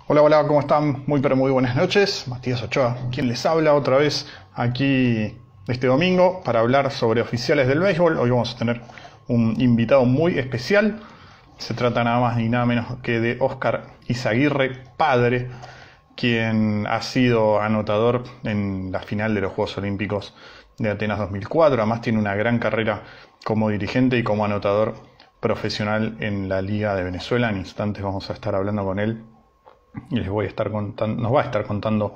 Hola, hola, ¿cómo están? Muy pero muy buenas noches. Matías Ochoa, quien les habla otra vez aquí este domingo para hablar sobre oficiales del béisbol. Hoy vamos a tener un invitado muy especial. Se trata nada más ni nada menos que de Óscar Izaguirre, padre, quien ha sido anotador en la final de los Juegos Olímpicos de Atenas 2004. Además tiene una gran carrera como dirigente y como anotador profesional en la Liga de Venezuela. En instantes vamos a estar hablando con él y les voy a estar contando, nos va a estar contando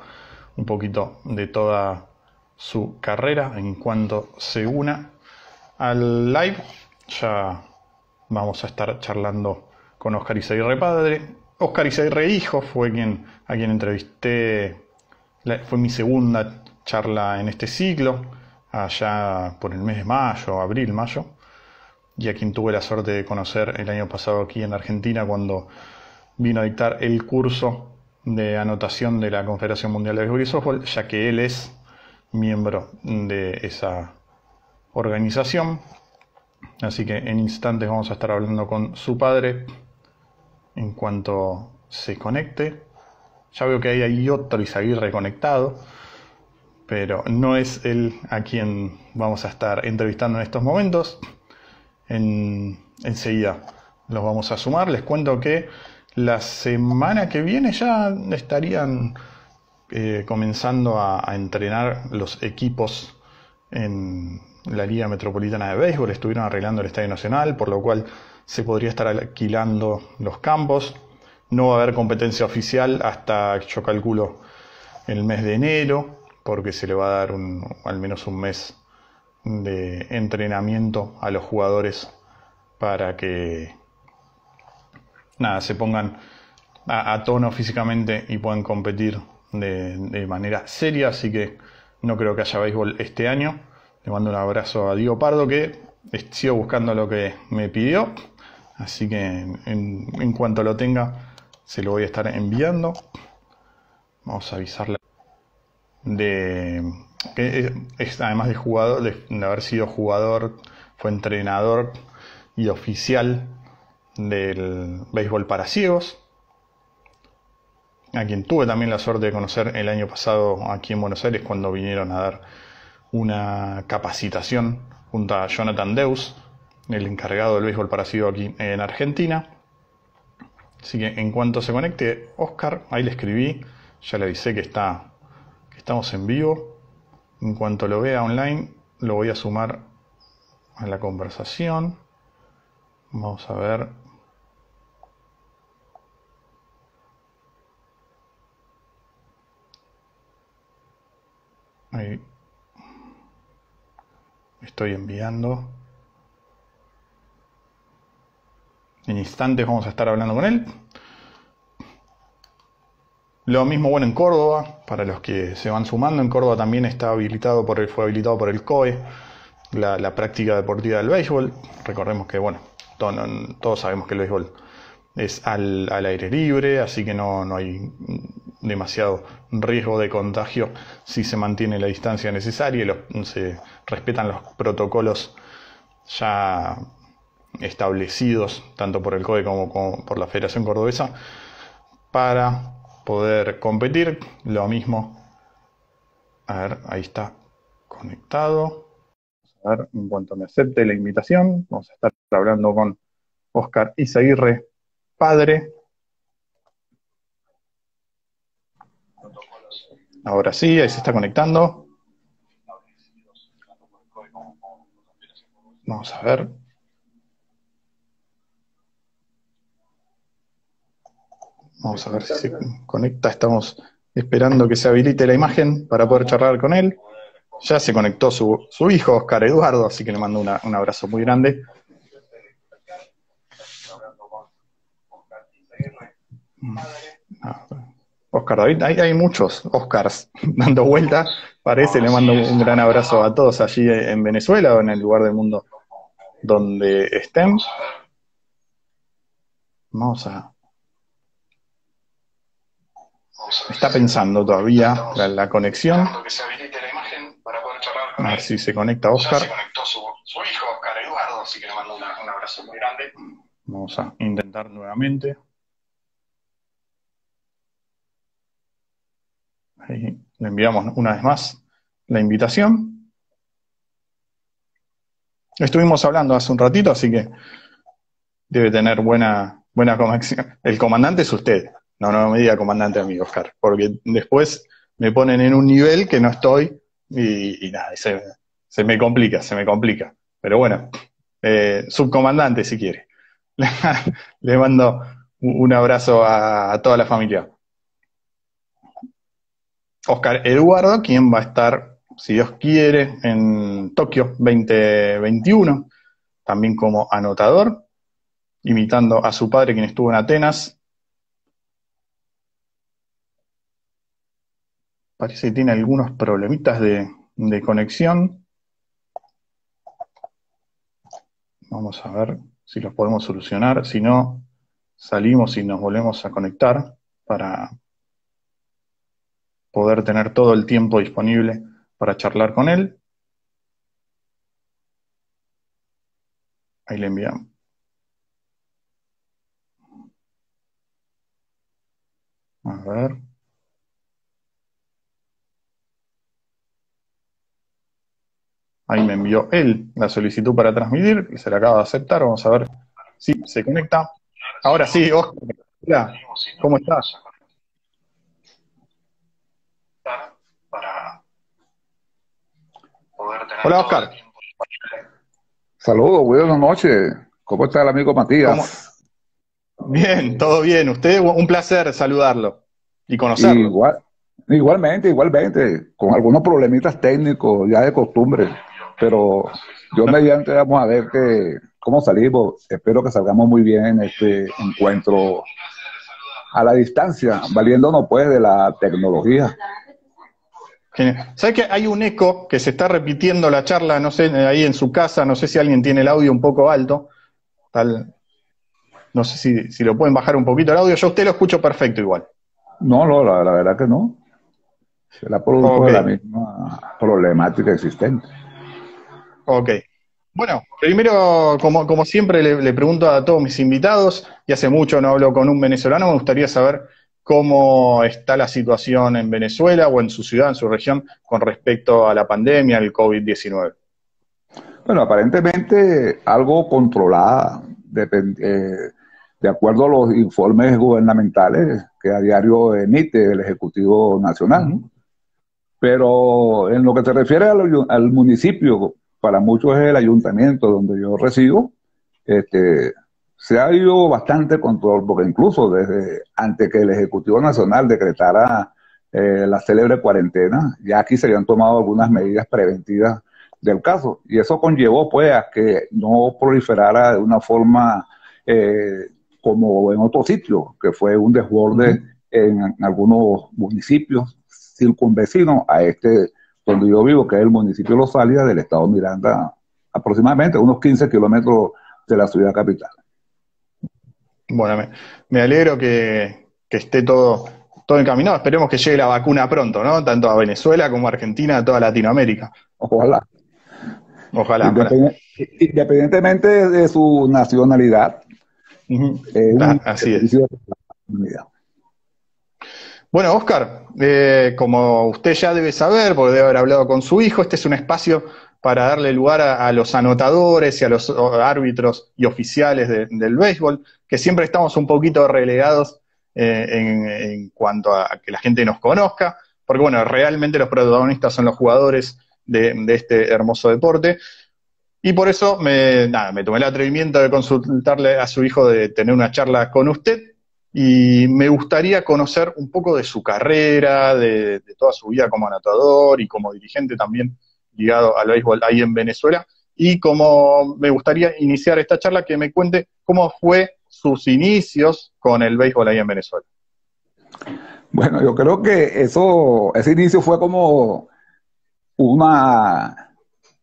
un poquito de toda su carrera en cuanto se una al live. Ya vamos a estar charlando con Óscar Izaguirre padre. Óscar Izaguirre hijo fue a quien entrevisté, fue mi segunda charla en este ciclo, allá por el mes de mayo, abril, mayo, y a quien tuve la suerte de conocer el año pasado aquí en Argentina cuando vino a dictar el curso de anotación de la Confederación Mundial de Béisbol y Softball, ya que él es miembro de esa organización. Así que en instantes vamos a estar hablando con su padre en cuanto se conecte. Ya veo que hay otro Izaguirre conectado, pero no es él a quien vamos a estar entrevistando en estos momentos. Enseguida los vamos a sumar. Les cuento que la semana que viene ya estarían comenzando a entrenar los equipos en la Liga Metropolitana de Béisbol. Estuvieron arreglando el Estadio Nacional, por lo cual se podría estar alquilando los campos. No va a haber competencia oficial hasta, yo calculo, el mes de enero, porque se le va a dar al menos un mes de entrenamiento a los jugadores para que nada, se pongan a tono físicamente y puedan competir de manera seria. Así que no creo que haya béisbol este año. Le mando un abrazo a Diego Pardo, que sigo buscando lo que me pidió, así que en cuanto lo tenga se lo voy a estar enviando. Vamos a avisarle de que además de jugador, de haber sido jugador, fue entrenador y oficial del béisbol para ciegos, a quien tuve también la suerte de conocer el año pasado aquí en Buenos Aires cuando vinieron a dar una capacitación junto a Jonathan Deus, el encargado del béisbol para ciegos aquí en Argentina. Así que en cuanto se conecte Óscar, ahí le escribí, ya le avisé que estamos en vivo. En cuanto lo vea online, lo voy a sumar a la conversación. Vamos a ver. Ahí estoy enviando. En instantes vamos a estar hablando con él. Lo mismo, bueno, en Córdoba, para los que se van sumando, en Córdoba también fue habilitado por el COE la práctica deportiva del béisbol. Recordemos que, bueno, todos sabemos que el béisbol es al aire libre, así que no hay demasiado riesgo de contagio si se mantiene la distancia necesaria y se respetan los protocolos ya establecidos tanto por el COE como por la Federación Cordobesa para poder competir. Lo mismo, a ver, ahí está conectado. A ver, en cuanto me acepte la invitación, vamos a estar hablando con Óscar Izaguirre, padre. Ahora sí, ahí se está conectando. Vamos a ver. Vamos a ver si se conecta. Estamos esperando que se habilite la imagen para poder charlar con él. Ya se conectó su hijo, Óscar Eduardo, así que le mando un abrazo muy grande. Óscar David, hay muchos Óscars dando vuelta. Parece, le mando un gran abrazo a todos allí en Venezuela o en el lugar del mundo donde estén. Vamos a... Está pensando todavía la conexión. A ver si se conecta Óscar. Ya se conectó su hijo, Óscar Eduardo, así que le mando un abrazo muy grande. Vamos a intentar nuevamente. Ahí le enviamos una vez más la invitación. Estuvimos hablando hace un ratito, así que debe tener buena conexión. El comandante es usted. No me diga comandante a mí, Oscar, porque después me ponen en un nivel que no estoy y nada, se me complica, se me complica. Pero bueno, subcomandante si quiere. Le mando un abrazo a toda la familia. Oscar Eduardo, quien va a estar, si Dios quiere, en Tokio 2021, también como anotador, imitando a su padre, quien estuvo en Atenas. Parece que tiene algunos problemitas de conexión. Vamos a ver si los podemos solucionar. Si no, salimos y nos volvemos a conectar para poder tener todo el tiempo disponible para charlar con él. Ahí le enviamos. A ver. Ahí me envió él la solicitud para transmitir y se la acaba de aceptar. Vamos a ver si se conecta. Ahora sí, Oscar. Hola, ¿cómo estás? Hola, Oscar. Saludos, buenas noches. ¿Cómo está el amigo ¿Cómo? Matías? Bien, todo bien. Usted, un placer saludarlo y conocerlo. Igual, igualmente, con algunos problemitas técnicos ya de costumbre, pero yo No, mediante vamos a ver cómo salimos. Espero que salgamos muy bien en este encuentro a la distancia, valiéndonos pues de la tecnología. ¿Sabe que hay un eco que se está repitiendo la charla, no sé, ahí en su casa? No sé si alguien tiene el audio un poco alto. No sé si lo pueden bajar un poquito el audio. Yo a usted lo escucho perfecto igual. No, la verdad que no. Será producto Ok, de la misma problemática existente. ok. Bueno, primero, como siempre, le pregunto a todos mis invitados, y hace mucho no hablo con un venezolano, me gustaría saber cómo está la situación en Venezuela o en su ciudad, en su región, con respecto a la pandemia, el COVID-19. Bueno, aparentemente algo controlada, de acuerdo a los informes gubernamentales que a diario emite el Ejecutivo Nacional. Ujú. Pero en lo que se refiere al municipio, para muchos es el ayuntamiento donde yo resido, este, se ha habido bastante control, porque incluso desde antes que el Ejecutivo Nacional decretara la célebre cuarentena, ya aquí se habían tomado algunas medidas preventivas del caso, y eso conllevó pues a que no proliferara de una forma eh, como en otros sitios, que fue un desborde Ujú. en algunos municipios circunvecinos a este donde yo vivo, que es el municipio de Los Sálidas del estado Miranda, aproximadamente unos 15 kilómetros de la ciudad capital. Bueno, me alegro que esté todo encaminado. Esperemos que llegue la vacuna pronto, ¿no? Tanto a Venezuela como a Argentina, a toda Latinoamérica. Ojalá. Ojalá, ojalá. Independientemente de su nacionalidad, Ujú. un Así es. beneficio de la comunidad. Bueno, Oscar, como usted ya debe saber, porque debe haber hablado con su hijo, este es un espacio para darle lugar a los anotadores y a los árbitros y oficiales del béisbol, que siempre estamos un poquito relegados en cuanto a que la gente nos conozca, porque bueno, realmente los protagonistas son los jugadores de este hermoso deporte. Y por eso me tomé el atrevimiento de consultarle a su hijo de tener una charla con usted y me gustaría conocer un poco de su carrera, de toda su vida como anotador y como dirigente también ligado al béisbol ahí en Venezuela. Y como me gustaría iniciar esta charla, que me cuente cómo fue sus inicios con el béisbol ahí en Venezuela. Bueno, yo creo que ese inicio fue como una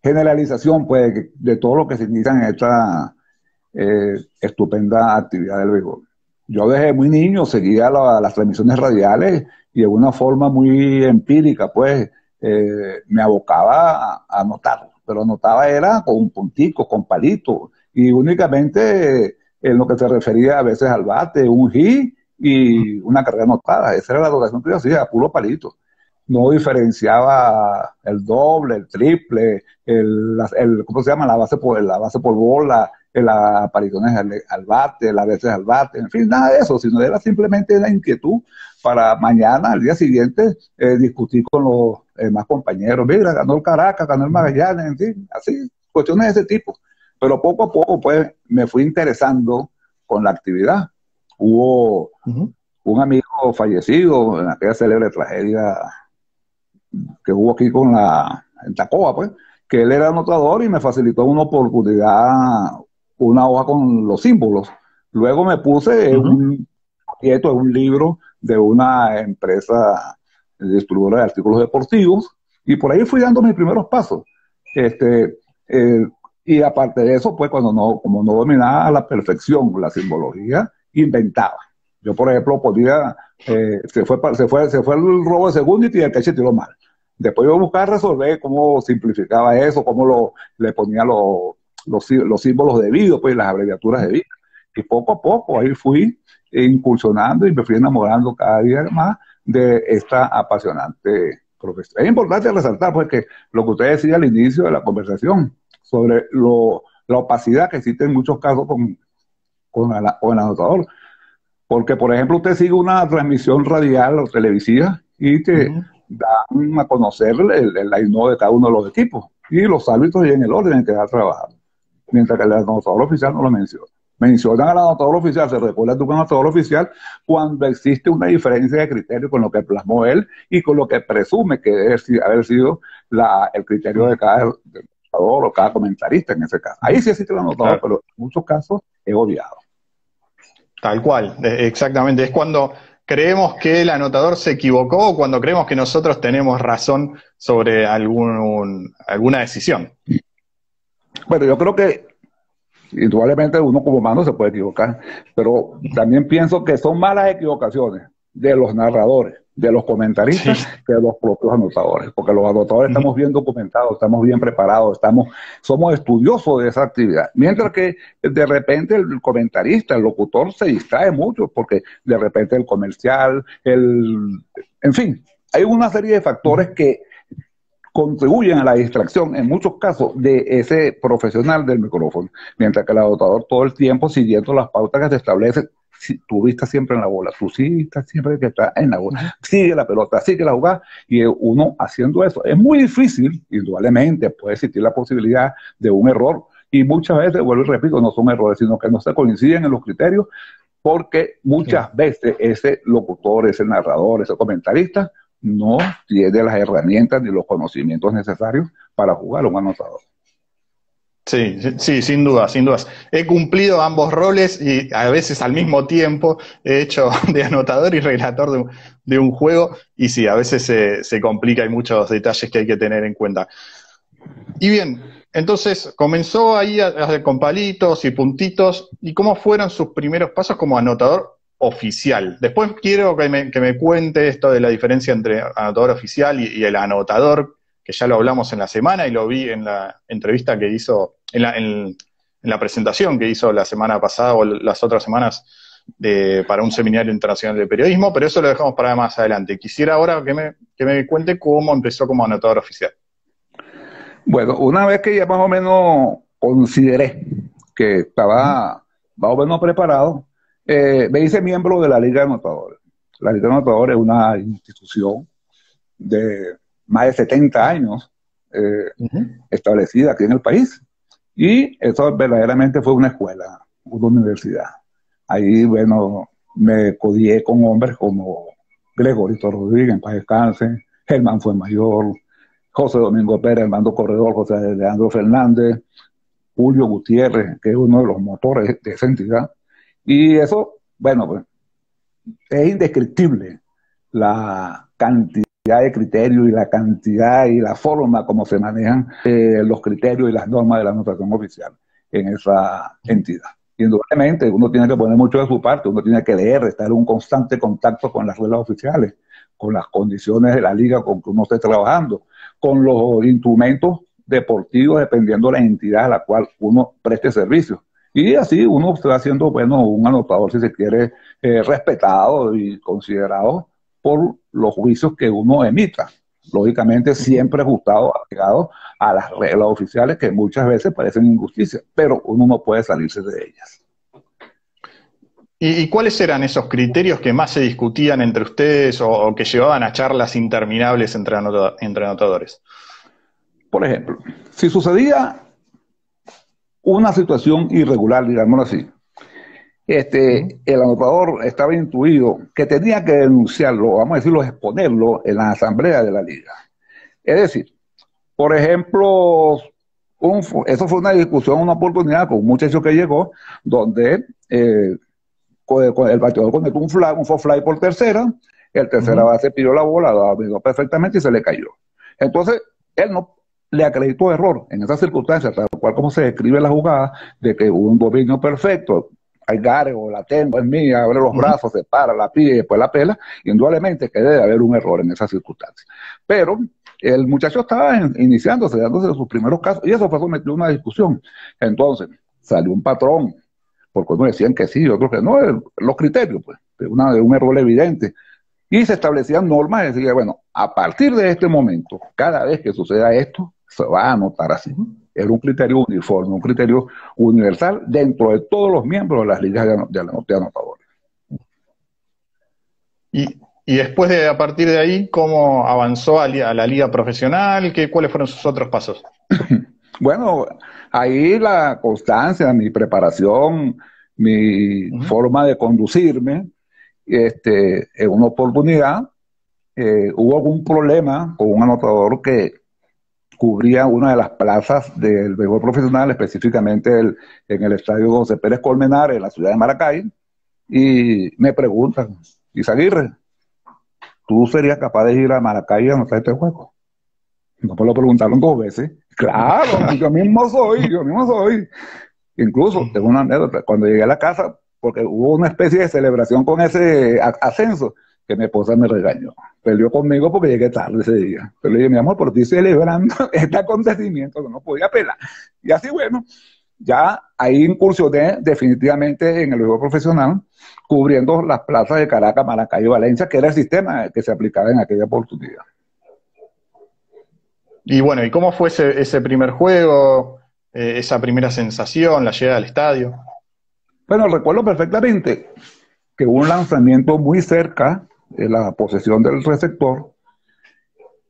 generalización pues, de todo lo que se inicia en esta estupenda actividad del béisbol. Yo desde muy niño seguía las transmisiones radiales y de una forma muy empírica, pues me abocaba a anotar, pero anotaba era con punticos, con palitos, y únicamente en lo que se refería a veces al bate, un hit y una carrera anotada. Esa era la anotación que yo hacía, a puro palito. no diferenciaba el doble, el triple, ¿cómo se llama? La base por bola, las apariciones al bate, las veces al bate, en fin, nada de eso, sino era simplemente la inquietud para mañana, al día siguiente, discutir con los demás compañeros. Mira, ganó el Caracas, ganó el Magallanes, en fin, así, cuestiones de ese tipo. Pero poco a poco, pues, me fui interesando con la actividad. Hubo un amigo fallecido en aquella célebre tragedia que hubo aquí en Tacoa, pues, que él era anotador y me facilitó una oportunidad, una hoja con los símbolos. Luego me puse un folleto, un libro de una empresa distribuidora de artículos deportivos, y por ahí fui dando mis primeros pasos. Y aparte de eso, pues como no dominaba a la perfección la simbología, inventaba. Yo, por ejemplo, podía, se fue el robo de segundo y el catcher tiró mal. Después yo buscaba resolver cómo simplificaba eso, cómo le ponía los símbolos debidos, pues las abreviaturas debidas. Y poco a poco ahí fui incursionando y me fui enamorando cada día más de esta apasionante profesión. Es importante resaltar, pues, que lo que usted decía al inicio de la conversación sobre la opacidad que existe en muchos casos con el anotador. Porque, por ejemplo, usted sigue una transmisión radial o televisiva y te dan a conocer el line de cada uno de los equipos. Y los árbitros y en el orden en que va a trabajar. Mientras que el anotador oficial no lo menciona. Mencionan al anotador oficial, se recuerda tu anotador oficial cuando existe una diferencia de criterio con lo que plasmó él y con lo que presume que debe haber sido el criterio de cada anotador o cada comentarista en ese caso. Ahí sí existe el anotador, pero en muchos casos es odiado. Tal cual, exactamente. Es cuando creemos que el anotador se equivocó o cuando creemos que nosotros tenemos razón sobre alguna decisión. Bueno, yo creo que indudablemente uno como humano se puede equivocar, pero también pienso que son malas equivocaciones de los narradores, de los comentaristas, que de los propios anotadores, porque los anotadores estamos bien documentados, estamos bien preparados, somos estudiosos de esa actividad, mientras que de repente el comentarista, el locutor se distrae mucho, porque de repente el comercial, en fin, hay una serie de factores que contribuyen a la distracción, en muchos casos, de ese profesional del micrófono, mientras que el anotador todo el tiempo siguiendo las pautas que se establecen. Si tu vista siempre en la bola, tu vista siempre que está en la bola, sigue la pelota, sigue la jugada, y uno haciendo eso. Es muy difícil, indudablemente, puede existir la posibilidad de un error, y muchas veces, vuelvo y repito, no son errores, sino que no se coinciden en los criterios, porque muchas veces ese locutor, ese narrador, ese comentarista, no tiene las herramientas ni los conocimientos necesarios para jugar un anotador. Sí, sí, sin duda, sin dudas. He cumplido ambos roles y a veces al mismo tiempo he hecho de anotador y relator de un juego, y sí, a veces se complica, hay muchos detalles que hay que tener en cuenta. Y bien, entonces comenzó ahí con palitos y puntitos, ¿y cómo fueron sus primeros pasos como anotador oficial? Después quiero que me cuente esto de la diferencia entre anotador oficial y el anotador, que ya lo hablamos en la semana y lo vi en la entrevista que hizo, en la presentación que hizo la semana pasada o las otras semanas para un seminario internacional de periodismo, pero eso lo dejamos para más adelante. Quisiera ahora que me cuente cómo empezó como anotador oficial. Bueno, una vez que ya más o menos consideré que estaba más o menos preparado, me hice miembro de la Liga de Anotadores. La Liga de Anotadores es una institución de más de 70 años establecida aquí en el país, y eso verdaderamente fue una escuela, una universidad. Ahí, bueno, me codié con hombres como Gregorito Rodríguez, en paz descanse, Germán Fuenmayor, José Domingo Pérez, Armando Corredor, José Leandro Fernández, Julio Gutiérrez, que es uno de los motores de esa entidad. Y eso, bueno, pues, es indescriptible la cantidad de criterios y la cantidad y la forma como se manejan los criterios y las normas de la anotación oficial en esa entidad. Indudablemente, uno tiene que poner mucho de su parte, uno tiene que leer, estar en un constante contacto con las reglas oficiales, con las condiciones de la liga con que uno esté trabajando, con los instrumentos deportivos, dependiendo de la entidad a la cual uno preste servicio. Y así uno se va haciendo, bueno, un anotador, si se quiere, respetado y considerado por los juicios que uno emita. lógicamente siempre ajustado, apegado a las reglas oficiales que muchas veces parecen injusticia, pero uno no puede salirse de ellas. ¿Y cuáles eran esos criterios que más se discutían entre ustedes o que llevaban a charlas interminables entre anotadores? Por ejemplo, si sucedía una situación irregular, digámoslo así, el anotador estaba intuido que tenía que denunciarlo, vamos a decirlo, exponerlo en la asamblea de la liga. Es decir, por ejemplo, eso fue una discusión, una oportunidad con un muchacho que llegó, donde el bateador conectó un faux fly por tercera, el tercera base pidió la bola, la dominó perfectamente y se le cayó. Entonces, él no le acreditó error en esas circunstancias, tal cual como se describe la jugada, de que hubo un dominio perfecto, hay Gareo, la tengo, es mía, abre los brazos, se para, la pide y después la pela, indudablemente que debe haber un error en esas circunstancias. Pero el muchacho estaba iniciándose, dándose sus primeros casos, y eso fue sometido a una discusión. Entonces, salió un patrón, porque unos decían que sí, otros que no, los criterios, pues, de un error evidente. Y se establecían normas, y decía, bueno, a partir de este momento, cada vez que suceda esto, se va a anotar así. Era un criterio uniforme, un criterio universal dentro de todos los miembros de las ligas de anotadores. Y después a partir de ahí, ¿cómo avanzó a la liga profesional? ¿Cuáles fueron sus otros pasos? Bueno, ahí la constancia, mi preparación, mi forma de conducirme, en una oportunidad hubo algún problema con un anotador que cubría una de las plazas del béisbol profesional, específicamente en el estadio José Pérez Colmenares, en la ciudad de Maracay, y me preguntan, Izaguirre, ¿tú serías capaz de ir a Maracay a anotar este juego? No me lo preguntaron 2 veces. Claro, yo mismo soy. Incluso, tengo una anécdota, cuando llegué a la casa, porque hubo una especie de celebración con ese ascenso, que mi esposa me regañó. Peleó conmigo porque llegué tarde ese día. Pero le dije, mi amor, por ti celebrando este acontecimiento que no podía pelar. Y así, bueno, ya ahí incursioné definitivamente en el juego profesional, cubriendo las plazas de Caracas, Maracay y Valencia, que era el sistema que se aplicaba en aquella oportunidad. Y bueno, ¿y cómo fue ese primer juego, esa primera sensación, la llegada al estadio? Bueno, recuerdo perfectamente que hubo un lanzamiento muy cerca de la posesión del receptor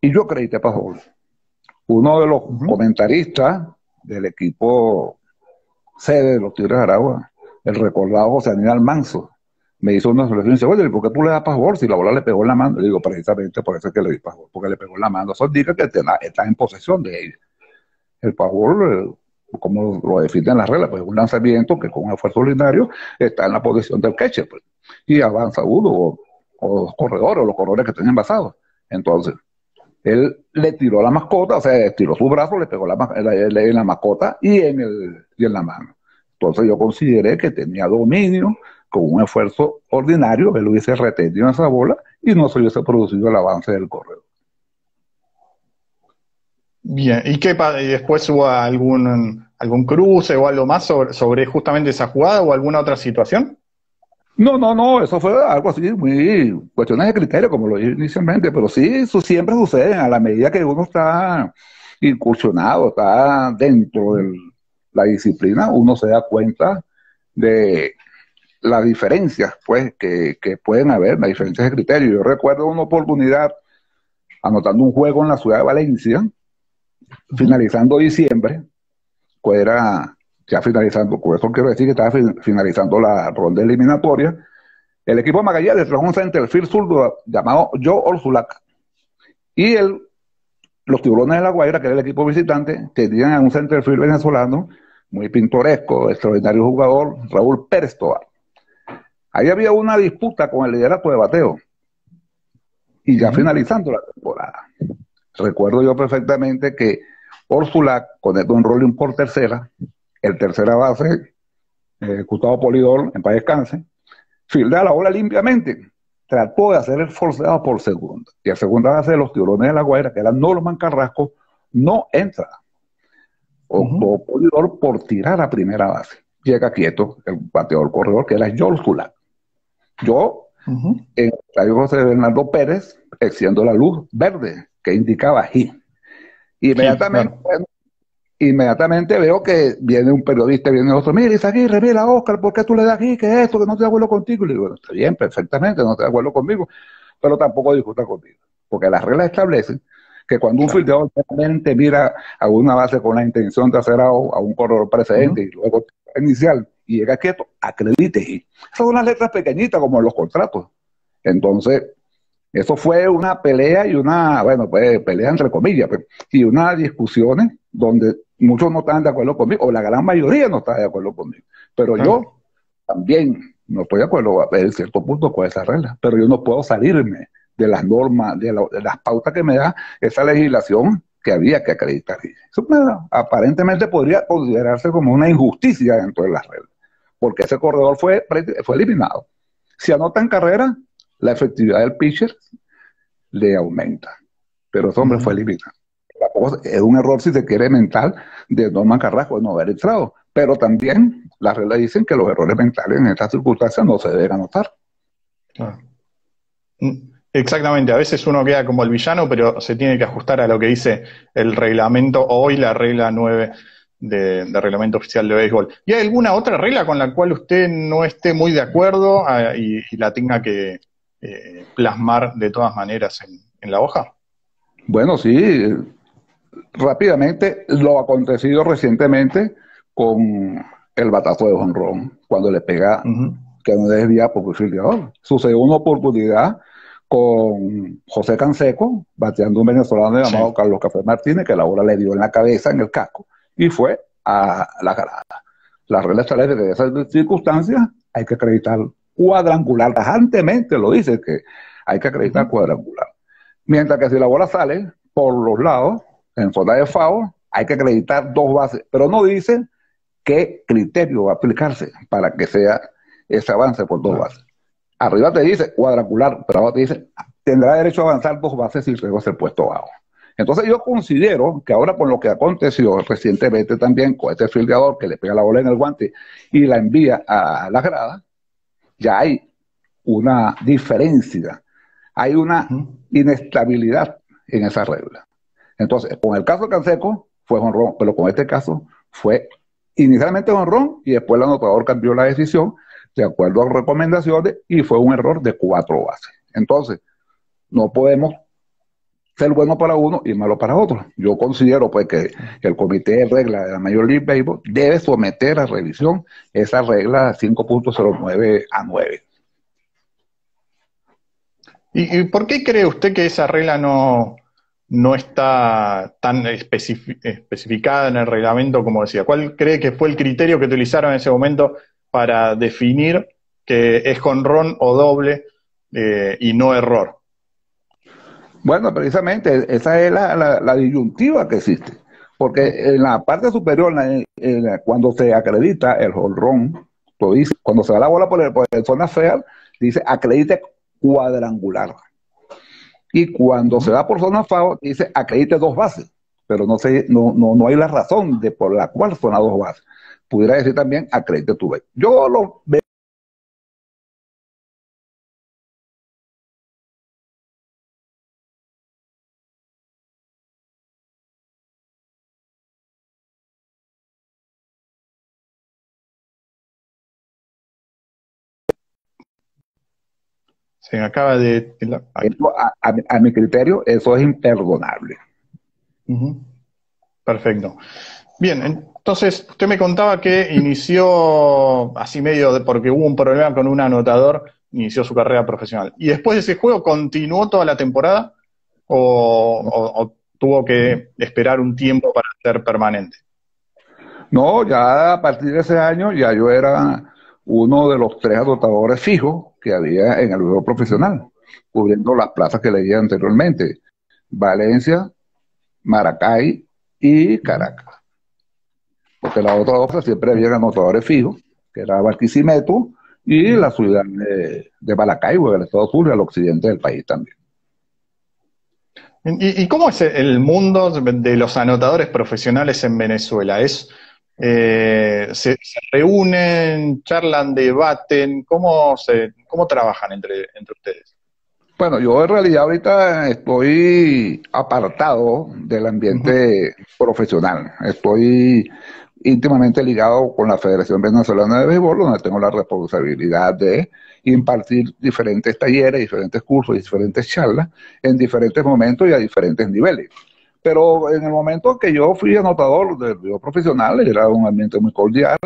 y yo acredité passball. Uno de los comentaristas del equipo sede de los Tigres de Aragua, el recordado José Aníbal Manso, me hizo una solución y dice, oye, ¿por qué tú le das passball si la bola le pegó en la mano? Le digo, precisamente por eso es que le di passball, porque le pegó en la mano. Eso indica que está en posesión de ella. El passball, como lo definen las reglas, pues es un lanzamiento que con un esfuerzo ordinario está en la posición del catcher, pues, y avanza uno o los corredores o los corredores que estén envasados. Entonces, él le tiró a la mascota, o sea, estiró su brazo, le pegó en la mascota y en la mano. Entonces yo consideré que tenía dominio, con un esfuerzo ordinario, él hubiese retenido esa bola y no se hubiese producido el avance del corredor. Bien, ¿y después hubo algún cruce o algo más sobre justamente esa jugada o alguna otra situación? No, eso fue algo así, muy cuestiones de criterio, como lo dije inicialmente, pero sí, eso siempre sucede a la medida que uno está incursionado, está dentro de la disciplina, uno se da cuenta de las diferencias, pues, que pueden haber, las diferencias de criterio. Yo recuerdo una oportunidad anotando un juego en la ciudad de Valencia, finalizando diciembre, pues era ya finalizando, por eso quiero decir que estaba finalizando la ronda eliminatoria. El equipo de Magallanes trajo un centerfield zurdo llamado Joe Orzulac. Y los Tiburones de La Guaira, que era el equipo visitante, tenían a un centerfield venezolano muy pintoresco, extraordinario jugador, Raúl Pérez Tobar. Ahí había una disputa con el liderato de bateo. Y ya finalizando la temporada, recuerdo yo perfectamente que Orzulac conectó un rolling por tercera, el tercera base, Gustavo Polidor, en paz descanse, fildea la bola limpiamente, trató de hacer el forceado por segunda, y el segunda base de los Tiburones de La Guaira, que era Norman Carrasco, no entra. Optó Polidor por tirar a primera base. Llega quieto el bateador corredor, que era George Orzulac. Yo, en el estadio José Bernardo Pérez, extiendo la luz verde que indicaba hit. Hit, Inmediatamente, claro. bueno, inmediatamente veo que viene un periodista, viene otro, mira, Isaguirre, mira, Oscar, ¿por qué tú le das hit? ¿Qué es esto? Que no estoy de acuerdo contigo. Y le digo, bueno, está bien, perfectamente, no estoy de acuerdo conmigo, pero tampoco discuta conmigo. Porque las reglas establecen que cuando un Claro. fildeador realmente mira a una base con la intención de hacer a un corredor precedente Ujú. y luego inicial y llega quieto, acredite hit. Esas son unas letras pequeñitas como en los contratos. Entonces, eso fue una pelea y una, bueno, pues pelea entre comillas, pues, y unas discusiones donde muchos no estaban de acuerdo conmigo, o la gran mayoría no estaba de acuerdo conmigo. Pero Claro. yo también no estoy de acuerdo en cierto punto con esa regla, pero yo no puedo salirme de las normas, de las pautas que me da esa legislación que había que acreditar. Eso aparentemente podría considerarse como una injusticia dentro de las reglas, porque ese corredor fue eliminado. Si anotan carrera, la efectividad del pitcher le aumenta. Pero ese hombre fue Ujú. eliminado. Es un error, si se quiere, mental de Norman Carrasco de no haber entrado. Pero también las reglas dicen que los errores mentales en estas circunstancias no se deben anotar. Claro. Exactamente, a veces uno queda como el villano, pero se tiene que ajustar a lo que dice el reglamento, hoy la regla 9 de reglamento oficial de béisbol. ¿Y hay alguna otra regla con la cual usted no esté muy de acuerdo y la tenga que plasmar de todas maneras en la hoja? Bueno, sí, rápidamente lo acontecido recientemente con el batazo de jonrón, cuando le pega Ujú. que no desvía por el fildeador. Sucedió una oportunidad con José Canseco, bateando un venezolano Sí. llamado Carlos Café Martínez, que la bola le dio en la cabeza, en el casco, y fue a la grada. La regla establece que en esas circunstancias hay que acreditar cuadrangular, tajantemente lo dice, que hay que acreditar Ujú. cuadrangular. Mientras que si la bola sale por los lados, en zona de foul, hay que acreditar dos bases, pero no dice qué criterio va a aplicarse para que sea ese avance por dos Claro. bases. Arriba te dice cuadrangular, pero abajo te dice tendrá derecho a avanzar dos bases y luego ser puesto bajo. Entonces yo considero que ahora con lo que aconteció recientemente también con este fildeador que le pega la bola en el guante y la envía a la grada, ya hay una diferencia, hay una Ujú. inestabilidad en esa regla. Entonces, con el caso de Canseco fue jonrón, pero con este caso fue inicialmente jonrón y después el anotador cambió la decisión de acuerdo a recomendaciones y fue un error de cuatro bases. Entonces, no podemos ser bueno para uno y malo para otro. Yo considero pues que el comité de reglas de la Major League Baseball debe someter a revisión esa regla 5.09 a 9. ¿Y por qué cree usted que esa regla no está tan especificada en el reglamento como decía? ¿Cuál cree que fue el criterio que utilizaron en ese momento para definir que es jonrón o doble y no error? Bueno, precisamente esa es la disyuntiva que existe, Mm. porque en la parte superior, cuando se acredita el jonrón, cuando se da la bola por el zona fea, dice acredite cuadrangular. Y cuando se Ujú. da por zona foul, dice acredite dos bases, pero no hay la razón de por la cual son las dos bases. Pudiera decir también acredite tu base. Yo lo veo. Se me acaba de... Ay. A mi criterio, eso es imperdonable. Ujú. Perfecto. Bien, entonces usted me contaba que inició así medio porque hubo un problema con un anotador, inició su carrera profesional. ¿Y después de ese juego continuó toda la temporada o tuvo que esperar un tiempo para ser permanente? No, ya a partir de ese año ya yo era uno de los tres anotadores fijos que había en el juego Ujú. profesional, cubriendo las plazas que leía anteriormente, Valencia, Maracay y Ujú. Caracas. Porque las otras dos siempre había anotadores fijos, que era Barquisimeto y Ujú. la ciudad de Maracaibo, el estado sur y al occidente del país también. ¿Y cómo es el mundo de los anotadores profesionales en Venezuela? Se reúnen, charlan, debaten? ¿Cómo trabajan entre ustedes? Bueno, yo en realidad ahorita estoy apartado del Ujú. ambiente profesional. Estoy íntimamente ligado con la Federación Venezolana de Béisbol, donde tengo la responsabilidad de impartir diferentes talleres, diferentes cursos, diferentes charlas en diferentes momentos y a diferentes niveles. Pero en el momento que yo fui anotador del béisbol profesional, era un ambiente muy cordial,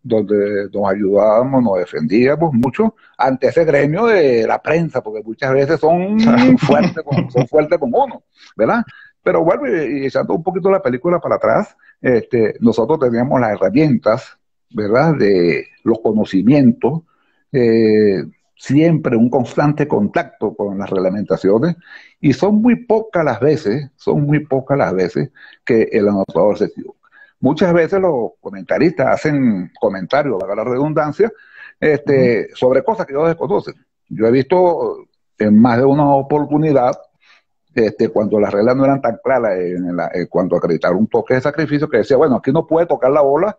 donde nos ayudábamos, nos defendíamos mucho ante ese gremio de la prensa, porque muchas veces son fuertes con uno, ¿verdad? Pero bueno, y echando un poquito la película para atrás, nosotros teníamos las herramientas, ¿verdad? De los conocimientos, siempre un constante contacto con las reglamentaciones, y son muy pocas las veces que el anotador se equivoca. Muchas veces los comentaristas hacen comentarios, valga la redundancia, Ujú. sobre cosas que ellos desconocen. Yo he visto en más de una oportunidad, cuando las reglas no eran tan claras en cuanto a acreditar un toque de sacrificio, que decía, bueno, aquí no puede tocar la bola,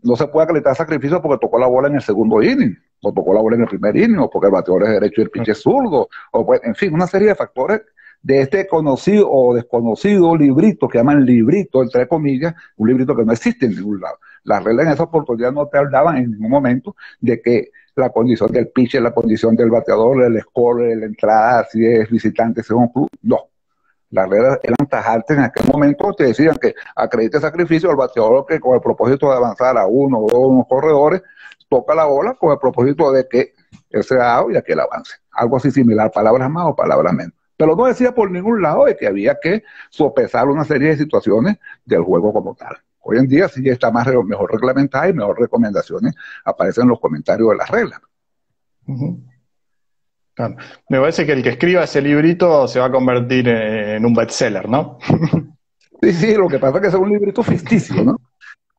no se puede acreditar sacrificio porque tocó la bola en el segundo inning, o tocó la bola en el primer inning, o porque el bateador es derecho y el pitcher es zurdo, o pues, en fin, una serie de factores de este conocido o desconocido librito, que llaman librito, entre comillas, un librito que no existe en ningún lado. Las reglas en esa oportunidad no te hablaban en ningún momento de que la condición del pitcher, la condición del bateador, el score, la entrada, si es visitante, si es un club, no. Las reglas eran tajantes en aquel momento, te decían que acredite sacrificio al bateador que con el propósito de avanzar a uno o dos corredores, toca la bola con el propósito de que él sea out y aquel avance. Algo así similar, palabras más o palabras menos. Pero no decía por ningún lado de que había que sopesar una serie de situaciones del juego como tal. Hoy en día sí está mejor reglamentada y mejor recomendaciones aparecen en los comentarios de las reglas. Ujú. Claro. Me parece que el que escriba ese librito se va a convertir en un bestseller, ¿no? Sí, sí, lo que pasa es que es un librito ficticio, ¿no?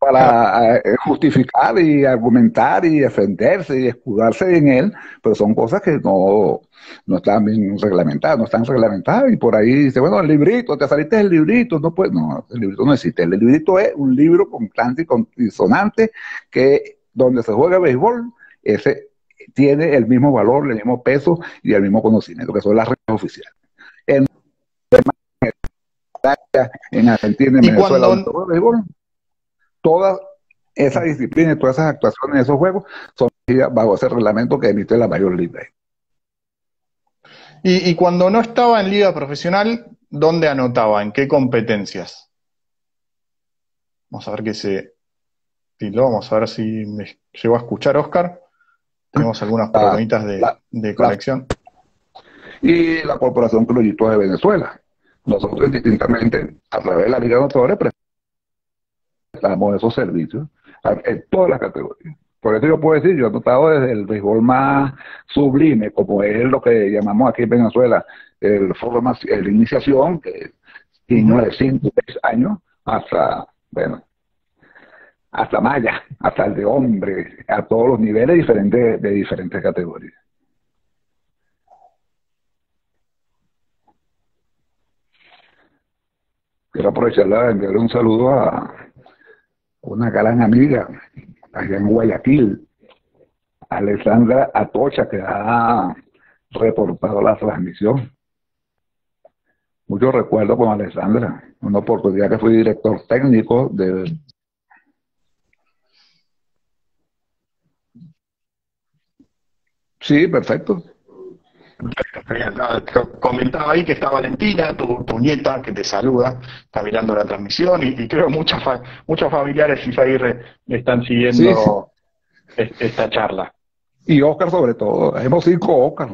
Para justificar y argumentar y defenderse y escudarse en él, pero son cosas que no están bien reglamentadas, no están reglamentadas, y por ahí dice, bueno, el librito, te saliste del librito, no puede, no, el librito no existe, el librito es un libro constante y consonante que donde se juega béisbol, ese tiene el mismo valor, el mismo peso y el mismo conocimiento, que son las reglas oficiales. En, en Argentina, en Y Venezuela, donde se cuando, juega béisbol, todas esas disciplinas y todas esas actuaciones de esos juegos son bajo ese reglamento que emite la Major League Baseball. y cuando no estaba en liga profesional, ¿dónde anotaba? ¿En qué competencias? Vamos a ver qué se tildó, vamos a ver si me llegó a escuchar Oscar. Tenemos algunos La, problemitas la, de la, conexión. y la Corporación Cruyito de Venezuela. Nosotros distintamente, a través de la Liga de Autores, prestamos esos servicios en todas las categorías. Por eso yo puedo decir, yo he notado desde el béisbol más sublime, como es lo que llamamos aquí en Venezuela el iniciación, que Ujú. niños de 5 o 6 años, hasta, bueno, hasta maya, hasta el de hombre, a todos los niveles diferentes de diferentes categorías. Quiero aprovecharla de enviarle un saludo a una gran amiga allá en Guayaquil, Alessandra Atocha, que ha reportado la transmisión. Muchos recuerdos con Alessandra, una oportunidad que fui director técnico de... Sí, perfecto. Genial. No, comentaba ahí que está Valentina, tu nieta, que te saluda, está mirando la transmisión y creo que muchos familiares y Isaguirre están Sí, sí. siguiendo esta charla. Y Oscar sobre todo, hemos 5 Oscar.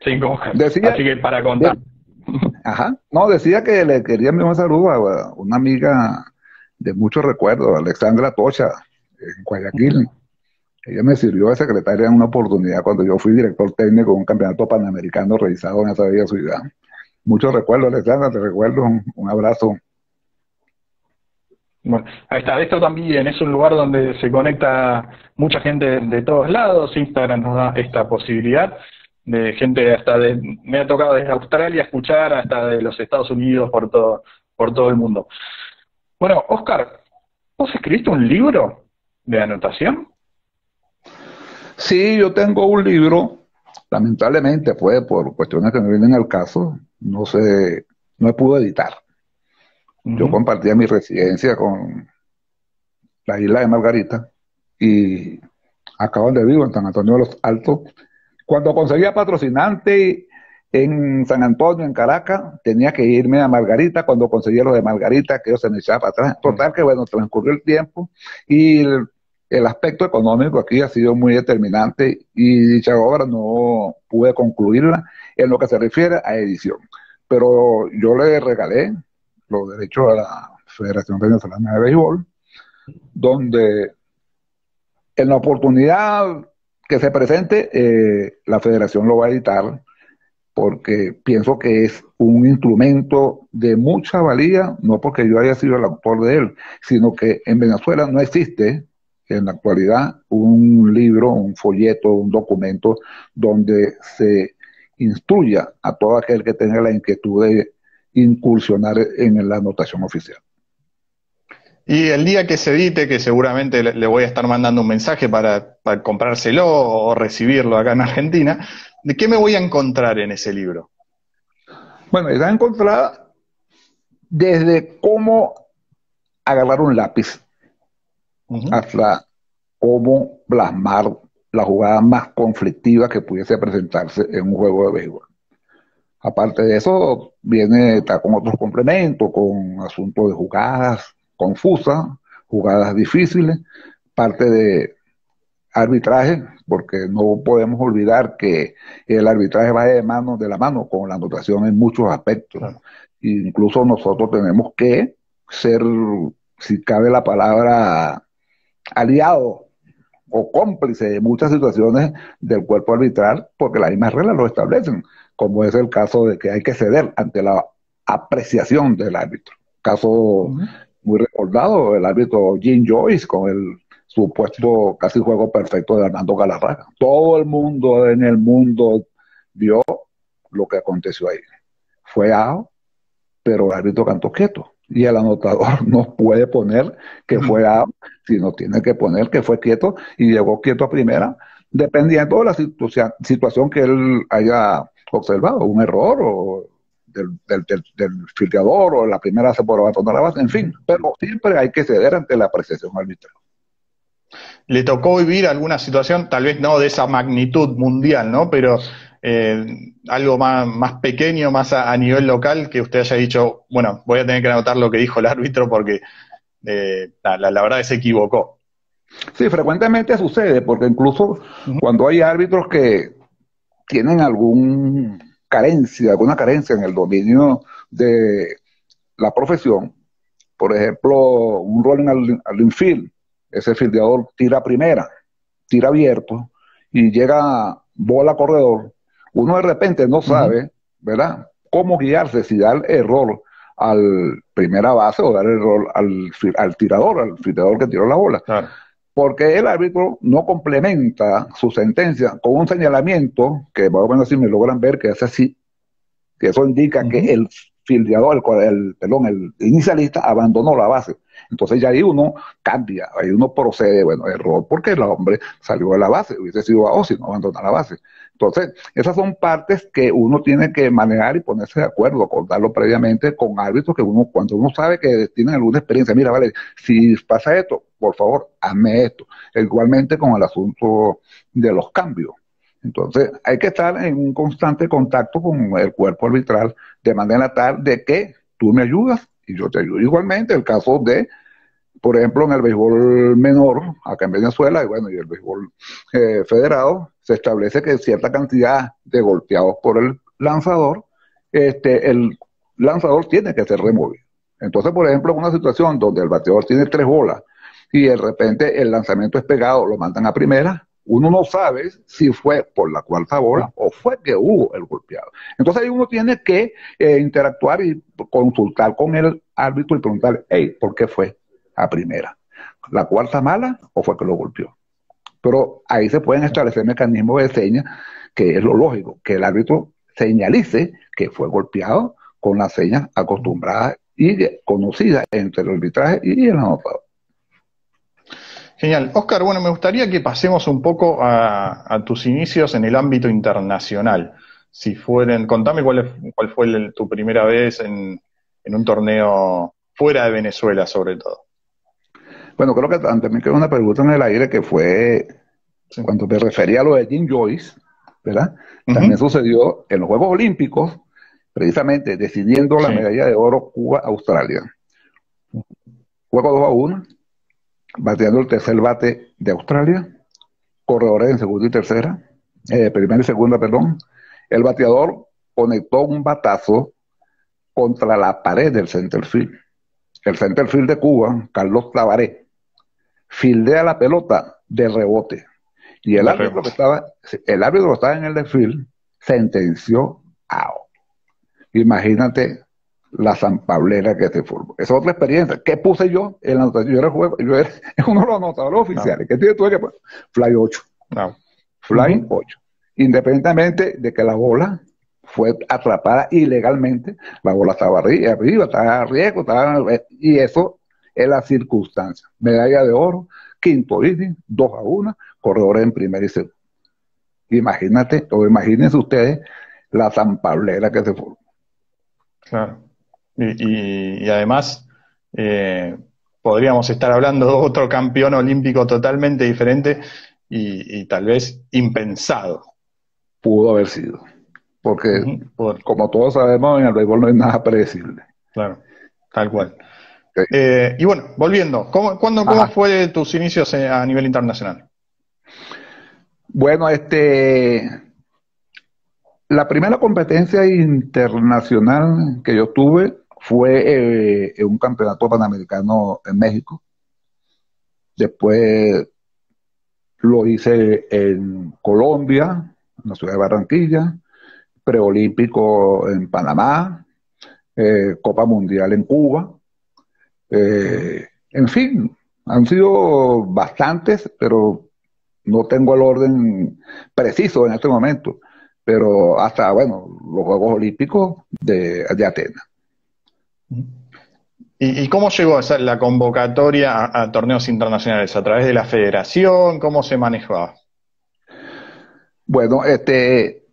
Cinco hojas. Decía, Así que para contar. de, ajá, no, decía que le quería enviar un saludo a una amiga de muchos recuerdos, Alexandra Tocha, en Guayaquil. Ella me sirvió de secretaria en una oportunidad cuando yo fui director técnico de un campeonato panamericano realizado en esa bella ciudad. Muchos recuerdos, Alexandra, te recuerdo, un abrazo. Bueno, ahí está. Esto también es un lugar donde se conecta mucha gente de todos lados. Instagram nos da esta posibilidad de gente me ha tocado desde Australia escuchar hasta de los Estados Unidos por todo el mundo. Bueno, Oscar, ¿vos escribiste un libro de anotación? Sí, yo tengo un libro Lamentablemente, pues, por cuestiones que no vienen al caso, no me pudo editar. Yo Ujú. compartía mi residencia con la isla de Margarita y acá donde vivo, en San Antonio de los Altos. Cuando conseguía patrocinante en San Antonio, en Caracas, tenía que irme a Margarita. Cuando conseguía lo de Margarita, que yo se me echaba para atrás. Mm. Total que, bueno, transcurrió el tiempo y el aspecto económico aquí ha sido muy determinante y dicha obra no pude concluirla en lo que se refiere a edición. Pero yo le regalé los derechos a la Federación Venezolana de Béisbol, donde en la oportunidad que se presente, la federación lo va a editar porque pienso que es un instrumento de mucha valía, no porque yo haya sido el autor de él, sino que en Venezuela no existe en la actualidad un libro, un folleto, un documento donde se instruya a todo aquel que tenga la inquietud de incursionar en la anotación oficial. Y el día que se edite, que seguramente le voy a estar mandando un mensaje para comprárselo o recibirlo acá en Argentina, ¿de qué me voy a encontrar en ese libro? Bueno, está encontrada desde cómo agarrar un lápiz Ujú. hasta cómo plasmar la jugada más conflictiva que pudiese presentarse en un juego de béisbol. Aparte de eso, está con otros complementos, con asuntos de jugadas confusas, jugadas difíciles, parte de arbitraje, porque no podemos olvidar que el arbitraje va de la mano con la anotación en muchos aspectos. Claro. Incluso nosotros tenemos que ser, si cabe la palabra, aliados o cómplice de muchas situaciones del cuerpo arbitral, porque las mismas reglas lo establecen, como es el caso de que hay que ceder ante la apreciación del árbitro. Caso Ujú. muy recordado, el árbitro Jim Joyce con el supuesto casi juego perfecto de Hernando Galarraga. Todo el mundo en el mundo vio lo que aconteció ahí. Fue out, pero el árbitro cantó quieto. Y el anotador no puede poner que Ujú. fue out, sino tiene que poner que fue quieto y llegó quieto a primera, dependiendo de la situación que él haya observado, un error o del filtrador o la primera se por abandonar la base, en fin, pero siempre hay que ceder ante la apreciación arbitral. Le tocó vivir alguna situación, tal vez no de esa magnitud mundial, ¿no? Pero algo más pequeño, más a nivel local, que usted haya dicho, bueno, voy a tener que anotar lo que dijo el árbitro porque la verdad es que se equivocó. Sí, frecuentemente sucede, porque incluso Ujú. cuando hay árbitros que tienen alguna carencia en el dominio de la profesión, por ejemplo, un rolling al infield, ese fildeador tira primera, tira abierto y llega bola corredor, uno de repente no Ujú. sabe, ¿verdad?, cómo guiarse, si dar error al primera base o dar error al tirador, al fildeador que tiró la bola, Claro. porque el árbitro no complementa su sentencia con un señalamiento que, más o menos, si me logran ver, que es así, que eso indica que Ujú. el fildeador, perdón, el inicialista abandonó la base. Entonces ya ahí uno cambia, ahí uno procede, bueno, error, porque el hombre salió de la base, hubiese sido a si no abandona la base. Entonces, esas son partes que uno tiene que manejar y ponerse de acuerdo, acordarlo previamente con árbitros que uno, cuando uno sabe que tienen alguna experiencia, mira, vale, si pasa esto, por favor, hazme esto. Igualmente con el asunto de los cambios. Entonces, hay que estar en un constante contacto con el cuerpo arbitral de manera tal de que tú me ayudas y yo te ayudo. Igualmente, el caso de, por ejemplo, en el béisbol menor, acá en Venezuela, y bueno, y el béisbol federado, se establece que cierta cantidad de golpeados por el lanzador, el lanzador tiene que ser removido. Entonces, por ejemplo, en una situación donde el bateador tiene 3 bolas y de repente el lanzamiento es pegado, lo mandan a primera, uno no sabe si fue por la cuarta bola o fue que hubo el golpeado. Entonces ahí uno tiene que interactuar y consultar con el árbitro y preguntarle, hey, ¿por qué fue a primera? ¿La cuarta mala o fue que lo golpeó? Pero ahí se pueden establecer mecanismos de señas, que es lo lógico, que el árbitro señalice que fue golpeado con las señas acostumbradas y conocidas entre el arbitraje y el anotador. Genial. Oscar, bueno, me gustaría que pasemos un poco a tus inicios en el ámbito internacional. Si fueran, contame cuál fue tu primera vez en un torneo fuera de Venezuela, sobre todo. Bueno, creo que también quedó una pregunta en el aire que fue Sí. cuando me refería a lo de Jim Joyce, ¿verdad? También Ujú. sucedió en los Juegos Olímpicos, precisamente decidiendo la Sí, medalla de oro Cuba-Australia. Juego 2-1, bateando el tercer bate de Australia, corredores en segunda y tercera, primera y segunda, perdón. El bateador conectó un batazo contra la pared del center field. El center field de Cuba, Carlos Tabaré, fildea la pelota de rebote. Y de rebote. el árbitro que estaba en el desfile sentenció out. Imagínate la zampablera que se formó. Esa es otra experiencia. ¿Qué puse yo en la anotación? Yo era uno de los anotadores No, oficiales. ¿Qué tiene tú que poner? Fly 8. no. Fly Ujú. 8. Independientemente de que la bola fue atrapada ilegalmente, la bola estaba arriba, estaba a riesgo, y eso es la circunstancia. Medalla de oro, quinto inning, 2-1, corredores en primera y segunda. Imagínate, o imagínense ustedes la zampablera que se formó. Claro. Y además, eh, podríamos estar hablando de otro campeón olímpico totalmente diferente y tal vez impensado. Pudo haber sido. Porque, Ujú. como todos sabemos, en el béisbol no hay nada predecible. Claro, tal cual. Sí. Y bueno, volviendo, ¿cómo Ajá. fue tus inicios a nivel internacional? Bueno, la primera competencia internacional que yo tuve fue en un campeonato panamericano en México. Después lo hice en Colombia, en la ciudad de Barranquilla, preolímpico en Panamá, Copa Mundial en Cuba. En fin, han sido bastantes, pero no tengo el orden preciso en este momento. Pero hasta, bueno, los Juegos Olímpicos de Atenas. ¿Y cómo llegó la convocatoria a torneos internacionales? ¿A través de la federación? ¿Cómo se manejaba? Bueno,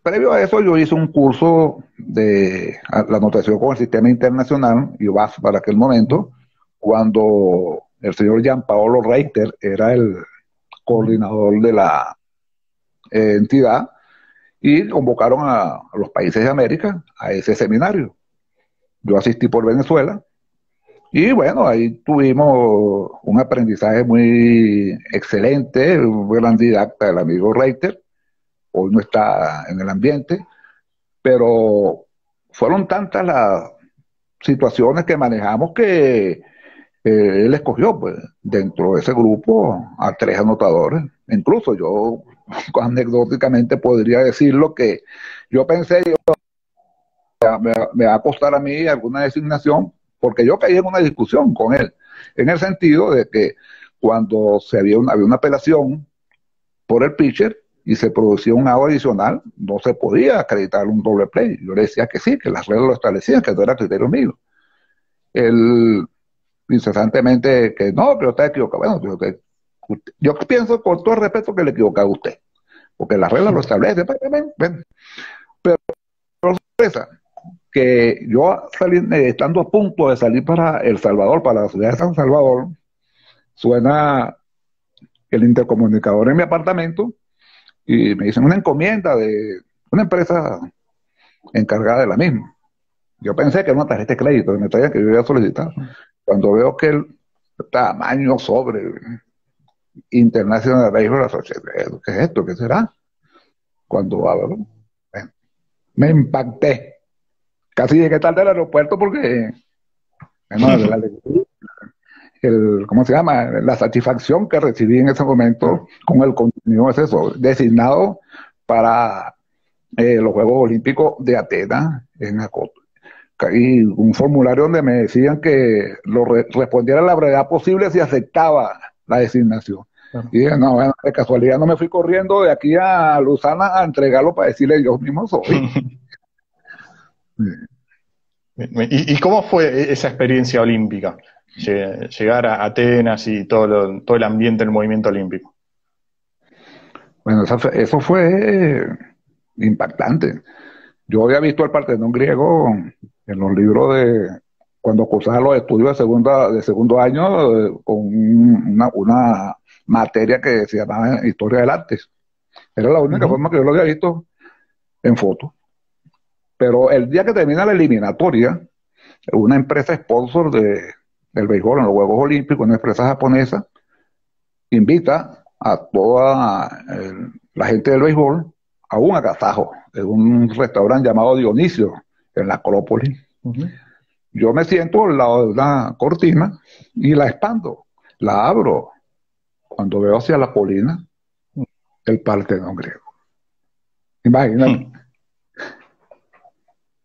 previo a eso yo hice un curso de la anotación con el sistema internacional, IOBAS para aquel momento, cuando el señor Gianpaolo Reiter era el Ujú. coordinador de la entidad y convocaron a los países de América a ese seminario. Yo asistí por Venezuela y bueno, ahí tuvimos un aprendizaje muy excelente, un gran didacta, el amigo Reiter, hoy no está en el ambiente, pero fueron tantas las situaciones que manejamos que él escogió pues, dentro de ese grupo a tres anotadores. Incluso yo anecdóticamente podría decirlo que yo pensé, me va a costar a mí alguna designación, porque yo caí en una discusión con él, en el sentido de que cuando había una apelación por el pitcher y se producía un out adicional, no se podía acreditar un doble play. Yo le decía que sí, que las reglas lo establecían, que no era criterio mío. Él incesantemente que no, pero está equivocado. Bueno, yo pienso con todo el respeto que le equivocaba a usted, porque las reglas lo establecen. Pero sorpresa, que yo salí, estando a punto de salir para El Salvador, para la ciudad de San Salvador, suena el intercomunicador en mi apartamento y me dicen una encomienda de una empresa encargada de la misma. Yo pensé que era una tarjeta de crédito que me traían que yo iba a solicitar. Cuando veo que el tamaño sobre International Baseball Association, ¿qué es esto? ¿Qué será? Cuando abro, me impacté. Casi llegué tarde al aeropuerto porque, bueno, ¿cómo se llama? La satisfacción que recibí en ese momento con el contenido es eso, designado para los Juegos Olímpicos de Atenas en agosto. Y un formulario donde me decían que respondiera a la brevedad posible si aceptaba la designación. Claro. Y dije, no, bueno, de casualidad no me fui corriendo de aquí a Luzana a entregarlo para decirle yo mismo soy. ¿Y cómo fue esa experiencia olímpica? llegar a Atenas y todo el ambiente del movimiento olímpico. Bueno, eso fue impactante. Yo había visto el Partenón griego en los libros cuando cursaba los estudios de segundo año, con una materia que se llamaba Historia del Arte. Era la única forma que yo lo había visto en foto. Pero el día que termina la eliminatoria, una empresa sponsor del béisbol en los Juegos Olímpicos, una empresa japonesa, invita a toda la gente del béisbol a un agasajo en un restaurante llamado Dionisio, en la Acrópolis. Yo me siento al lado de una cortina y la expando, la abro. Cuando veo hacia la colina, el Partenón griego. Imagínate.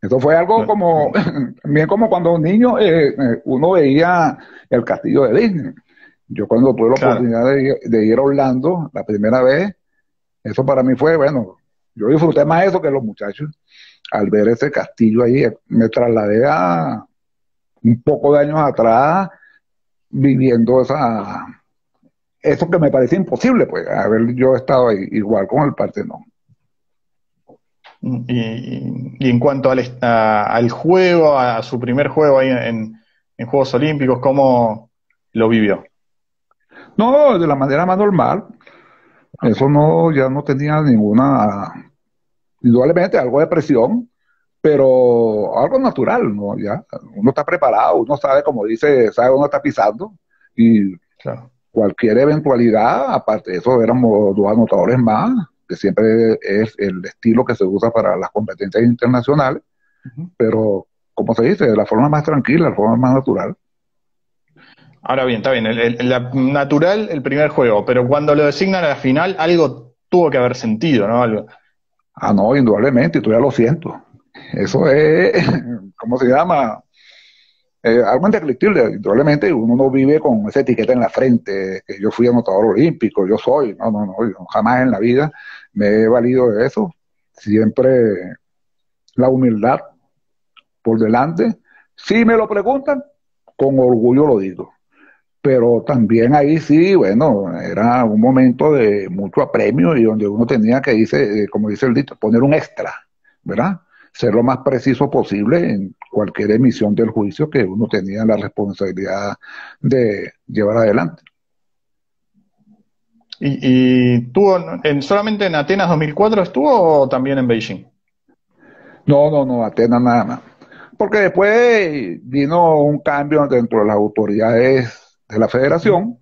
Eso fue algo como, bien como cuando un niño uno veía el castillo de Disney. Yo cuando tuve la oportunidad de ir a Orlando la primera vez, eso para mí fue, bueno, yo disfruté más eso que los muchachos. Al ver ese castillo ahí, me trasladé a un poco de años atrás, viviendo eso que me parecía imposible, pues, haber yo estado ahí, igual con el Partenón. Y en cuanto al juego, a su primer juego ahí en Juegos Olímpicos, ¿cómo lo vivió? No, de la manera más normal. Eso ya no tenía indudablemente algo de presión, pero algo natural, ¿no? Ya, uno está preparado, uno sabe, como dice, sabe dónde está pisando, y cualquier eventualidad, aparte de eso, éramos dos anotadores más, que siempre es el estilo que se usa para las competencias internacionales, pero, como se dice, de la forma más tranquila, la forma más natural. Ahora bien, está bien, natural el primer juego, pero cuando lo designan a la final, algo tuvo que haber sentido, ¿no? Algo. No, indudablemente, y todavía lo siento. Eso es, ¿cómo se llama? Algo indescriptible. Indudablemente uno no vive con esa etiqueta en la frente, que yo fui anotador olímpico, yo soy. No, yo jamás en la vida me he valido de eso. Siempre la humildad por delante. Si me lo preguntan, con orgullo lo digo. Pero también ahí sí, bueno, era un momento de mucho apremio y donde uno tenía que, como dice el dicho, poner un extra, ¿verdad? Ser lo más preciso posible en cualquier emisión del juicio que uno tenía la responsabilidad de llevar adelante. ¿Y tuvo solamente en Atenas 2004 estuvo o también en Beijing? No, Atenas nada más. Porque después vino un cambio dentro de las autoridades de la federación,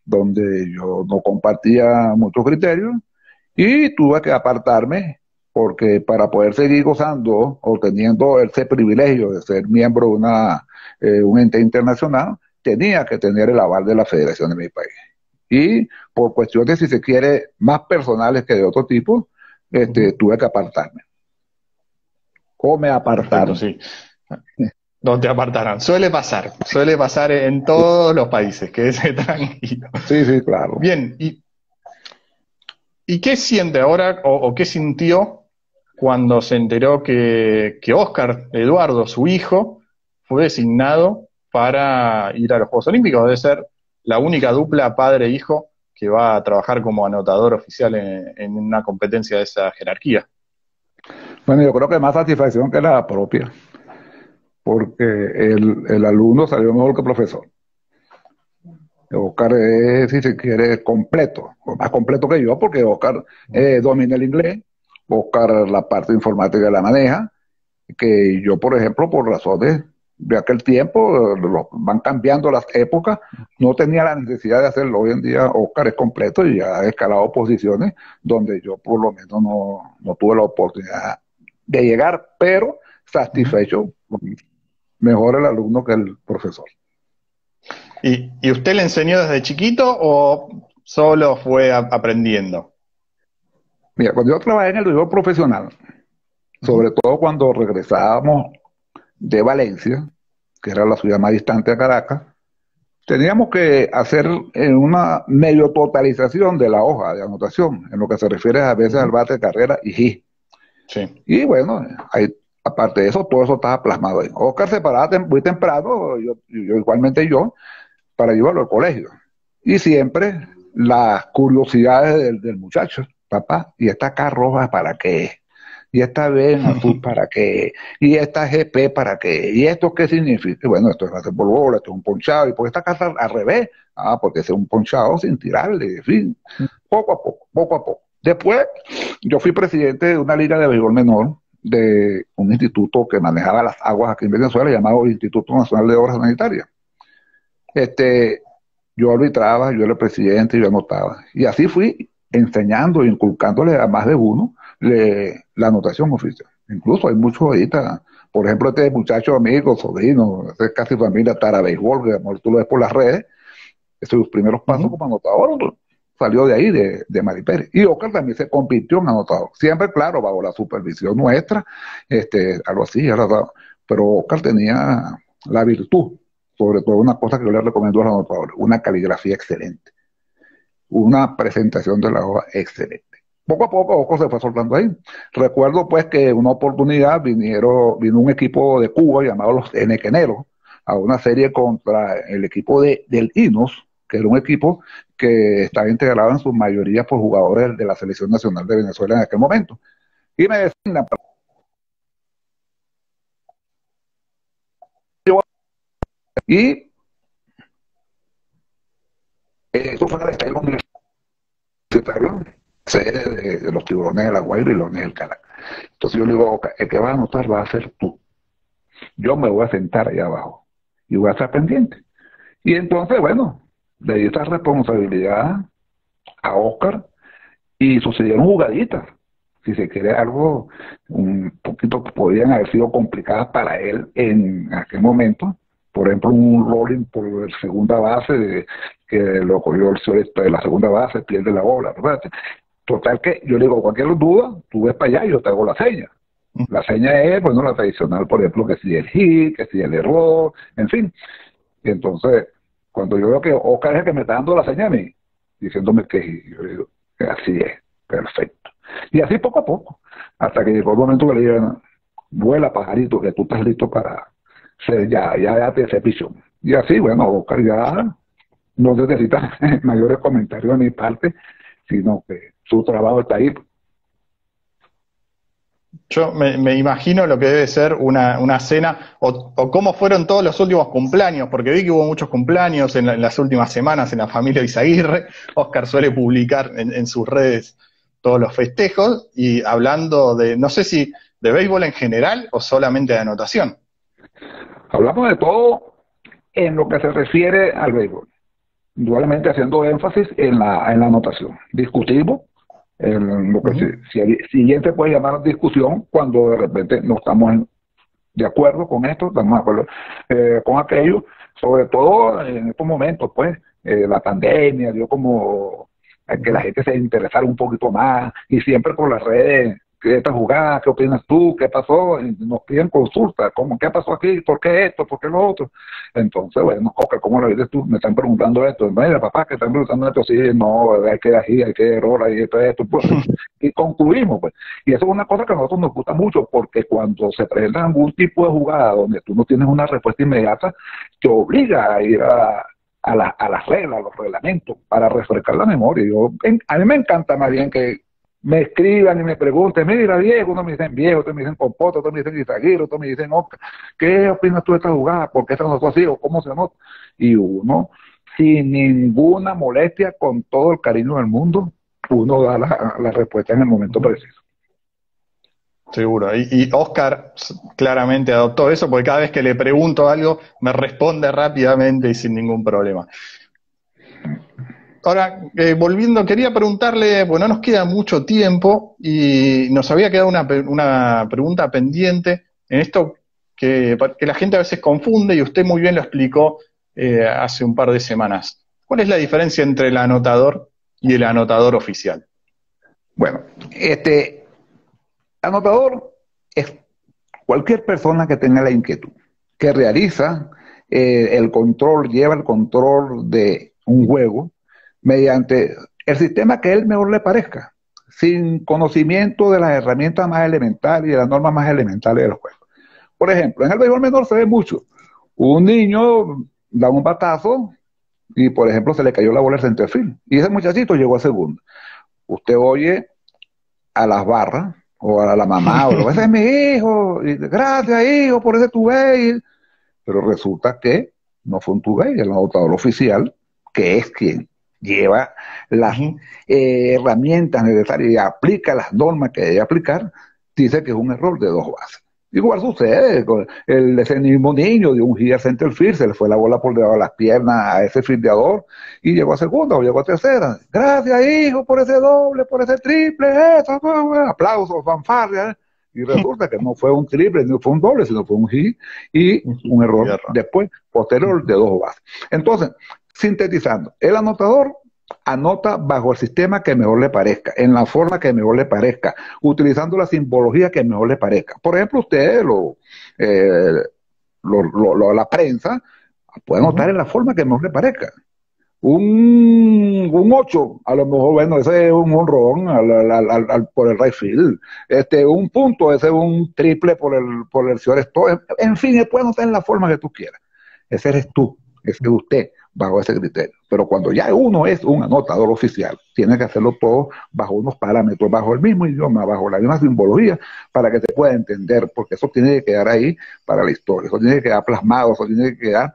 donde yo no compartía muchos criterios y tuve que apartarme porque para poder seguir gozando o teniendo ese privilegio de ser miembro de un ente internacional, tenía que tener el aval de la federación de mi país. Y por cuestiones, si se quiere, más personales que de otro tipo, tuve que apartarme. O me apartaron. Perfecto, sí. No te apartaron. Suele pasar en todos los países, quédese tranquilo. Sí, claro. Bien, ¿y qué siente ahora o qué sintió cuando se enteró que Oscar Eduardo, su hijo, fue designado para ir a los Juegos Olímpicos? Debe ser la única dupla padre-hijo que va a trabajar como anotador oficial en una competencia de esa jerarquía. Bueno, yo creo que más satisfacción que la propia, porque el alumno salió mejor que el profesor. Oscar es, si se quiere, completo, más completo que yo, porque Oscar domina el inglés, Oscar la parte informática la maneja, que yo, por ejemplo, por razones de aquel tiempo, van cambiando las épocas, no tenía la necesidad de hacerlo. Hoy en día Oscar es completo y ha escalado posiciones donde yo por lo menos no tuve la oportunidad de llegar, pero satisfecho, mejor el alumno que el profesor. ¿Y usted le enseñó desde chiquito o solo fue aprendiendo? Mira, cuando yo trabajé en el béisbol profesional, sobre todo cuando regresábamos de Valencia, que era la ciudad más distante de Caracas, teníamos que hacer una medio totalización de la hoja de anotación, en lo que se refiere a veces al bate de carrera y hit. Sí. Y bueno, ahí Aparte de eso, todo eso estaba plasmado ahí. Oscar se paraba muy temprano, igualmente yo, para llevarlo al colegio. Y siempre las curiosidades del muchacho, papá, ¿y esta K roja para qué? ¿Y esta B en azul para qué? ¿Y esta GP para qué? ¿Y esto qué significa? Y bueno, esto es hacer por bola, esto es un ponchado. ¿Y por esta casa al revés? Ah, porque es un ponchado sin tirarle, en fin, poco a poco, poco a poco. Después, yo fui presidente de una liga de béisbol menor de un instituto que manejaba las aguas aquí en Venezuela, llamado Instituto Nacional de Obras Sanitarias. Este, yo arbitraba, yo era el presidente, yo anotaba. Y así fui enseñando, inculcándole a más de uno la anotación oficial. Incluso hay muchos ahorita, por ejemplo, este muchacho amigo, sobrino, este es casi familia Tara Béisbol, que a lo mejor tú lo ves por las redes, sus primeros pasos como anotador salió de ahí, de Mari Pérez. Y Oscar también se convirtió en anotador. Siempre, claro, bajo la supervisión nuestra, algo así, pero Oscar tenía la virtud, sobre todo una cosa que yo le recomiendo a los anotadores, una caligrafía excelente, una presentación de la hoja excelente. Poco a poco Oscar se fue soltando ahí. Recuerdo pues que en una oportunidad vino un equipo de Cuba llamado los Enequeneros a una serie contra el equipo del Inos, que era un equipo que estaba integrado en su mayoría por jugadores de la Selección Nacional de Venezuela en aquel momento. Y me decían, y eso fue en el estadio universitario, sede de los Tiburones de La Guaira y Leones del Caracas. Entonces yo le digo, el que va a anotar va a ser tú. Yo me voy a sentar allá abajo y voy a estar pendiente. Y entonces, bueno, le di esta responsabilidad a Oscar y sucedieron jugaditas. Si se quiere algo un poquito, podían haber sido complicadas para él en aquel momento. Por ejemplo, un rolling por el segunda base, que lo cogió el sureste de la segunda base, pierde la bola, ¿verdad? Total que yo le digo, cualquier duda, tú ves para allá y yo te hago la seña. La seña es, bueno, la tradicional, por ejemplo, que si el hit, que si el error, en fin. Y entonces, cuando yo veo que Oscar es el que me está dando la señal a mí, diciéndome que yo digo, así es, perfecto. Y así poco a poco, hasta que llegó el momento que le digan, vuela pajarito, que tú estás listo para ser, ya te cepillo. Y así, bueno, Oscar ya no necesita mayores comentarios de mi parte, sino que su trabajo está ahí. Yo me imagino lo que debe ser una cena, o cómo fueron todos los últimos cumpleaños, porque vi que hubo muchos cumpleaños en las últimas semanas en la familia Izaguirre. Oscar suele publicar en sus redes todos los festejos, y hablando de, no sé si de béisbol en general o solamente de anotación. Hablamos de todo en lo que se refiere al béisbol, indudablemente haciendo énfasis en la anotación. Discutimos en lo que si bien se puede llamar discusión cuando de repente no estamos de acuerdo con esto, estamos de acuerdo con aquello, sobre todo en estos momentos, pues, la pandemia dio como a que la gente se interesara un poquito más, y siempre por las redes, ¿qué esta jugada? ¿Qué opinas tú? ¿Qué pasó? Y nos piden consulta, ¿cómo qué pasó aquí? ¿Por qué esto? ¿Por qué lo otro? Entonces, bueno, Oscar, ¿cómo lo dices tú? Me están preguntando esto. Mira, papá, que están preguntando esto. Sí, no, hay que aquí, hay que error, hay que esto. Pues, y concluimos, pues. Y eso es una cosa que a nosotros nos gusta mucho, porque cuando se presenta algún tipo de jugada donde tú no tienes una respuesta inmediata, te obliga a ir a las reglas, a los reglamentos, para refrescar la memoria. A mí me encanta más bien que me escriban y me pregunten, mira Diego, unos me dicen viejo, otros me dicen compoto, otros me dicen Izaguirre, otros me dicen Oscar, ¿qué opinas tú de esta jugada? ¿Por qué se notó así? ¿O cómo se nota? Y uno, sin ninguna molestia, con todo el cariño del mundo, uno da la respuesta en el momento preciso. Seguro. Y Oscar claramente adoptó eso, porque cada vez que le pregunto algo me responde rápidamente y sin ningún problema. Ahora, volviendo, quería preguntarle, bueno, no nos queda mucho tiempo y nos había quedado una pregunta pendiente en esto que la gente a veces confunde, y usted muy bien lo explicó hace un par de semanas. ¿Cuál es la diferencia entre el anotador y el anotador oficial? Bueno, anotador es cualquier persona que tenga la inquietud, que realiza el control, lleva el control de un juego mediante el sistema que a él mejor le parezca. sin conocimiento de las herramientas más elementales y de las normas más elementales del juego. Por ejemplo, en el béisbol menor se ve mucho. Un niño da un batazo y, por ejemplo, se le cayó la bola al centerfield y ese muchachito llegó a segunda. Usted oye a las barras o a la mamá o ese es mi hijo, y, gracias hijo por ese tu base, pero resulta que no fue un two-way, el anotador oficial, que es quien lleva las herramientas necesarias y aplica las normas que debe aplicar, dice que es un error de 2 bases. Igual sucede con ese mismo niño de un hit al center field, se le fue la bola por debajo de las piernas a ese fildeador y llegó a segunda o llegó a tercera. Gracias, hijo, por ese doble, por ese triple, eso, aplausos, fanfarrias. Y resulta que no fue un triple, no fue un doble, sino fue un hit y un error después, posterior de 2 bases. Entonces, sintetizando, el anotador anota bajo el sistema que mejor le parezca, en la forma que mejor le parezca, utilizando la simbología que mejor le parezca. Por ejemplo, usted, la prensa, puede anotar en la forma que mejor le parezca. Un 8, a lo mejor, bueno, ese es un honrón por el right field. Un punto, ese es un triple por el señor Stowe. En fin, puede anotar en la forma que tú quieras. Ese eres tú, ese es usted, bajo ese criterio. Pero cuando ya uno es un anotador oficial, tiene que hacerlo todo bajo unos parámetros, bajo el mismo idioma, bajo la misma simbología, para que se pueda entender, porque eso tiene que quedar ahí para la historia, eso tiene que quedar plasmado, eso tiene que quedar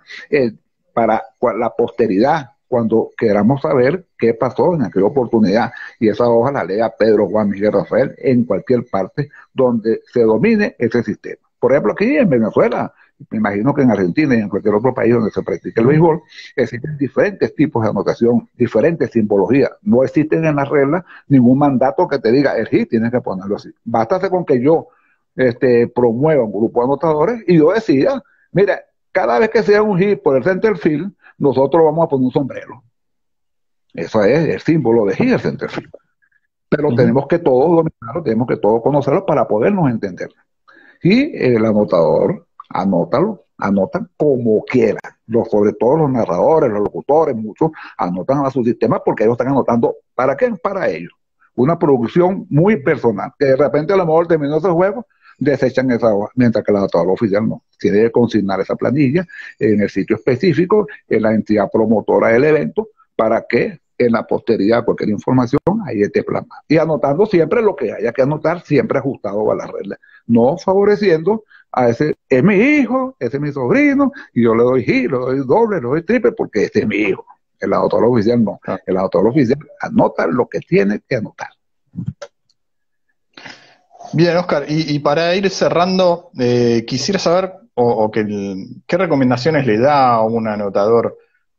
para la posteridad, cuando queramos saber qué pasó en aquella oportunidad, y esa hoja la lea Pedro, Juan, Miguel, Rafael, en cualquier parte donde se domine ese sistema. Por ejemplo, aquí en Venezuela, me imagino que en Argentina y en cualquier otro país donde se practique el béisbol, existen diferentes tipos de anotación, diferentes simbologías. No existen en las reglas ningún mandato que te diga, el hit tienes que ponerlo así. Basta con que yo promueva un grupo de anotadores y yo decida, mira, cada vez que sea un hit por el center field, nosotros vamos a poner un sombrero. Eso es el símbolo de hit, el center field. Pero tenemos que todos dominarlo, tenemos que todos conocerlo para podernos entender. Y el anotador, anotan como quieran. Sobre todo los narradores, los locutores, muchos anotan a su sistema porque ellos están anotando. ¿Para qué? Para ellos. Una producción muy personal. Que de repente a lo mejor terminó ese juego, desechan esa hoja, mientras que el anotador oficial no. Tiene que consignar esa planilla en el sitio específico, en la entidad promotora del evento, para que en la posteridad cualquier información ahí esté plasmada. Y anotando siempre lo que haya que anotar, siempre ajustado a las reglas. No favoreciendo a ese, es mi hijo, ese es mi sobrino, y yo le doy hit, le doy doble, le doy triple, porque este es mi hijo. El anotador oficial no. El anotador oficial anota lo que tiene que anotar. Bien, Oscar, y para ir cerrando, quisiera saber qué recomendaciones le da a un anotador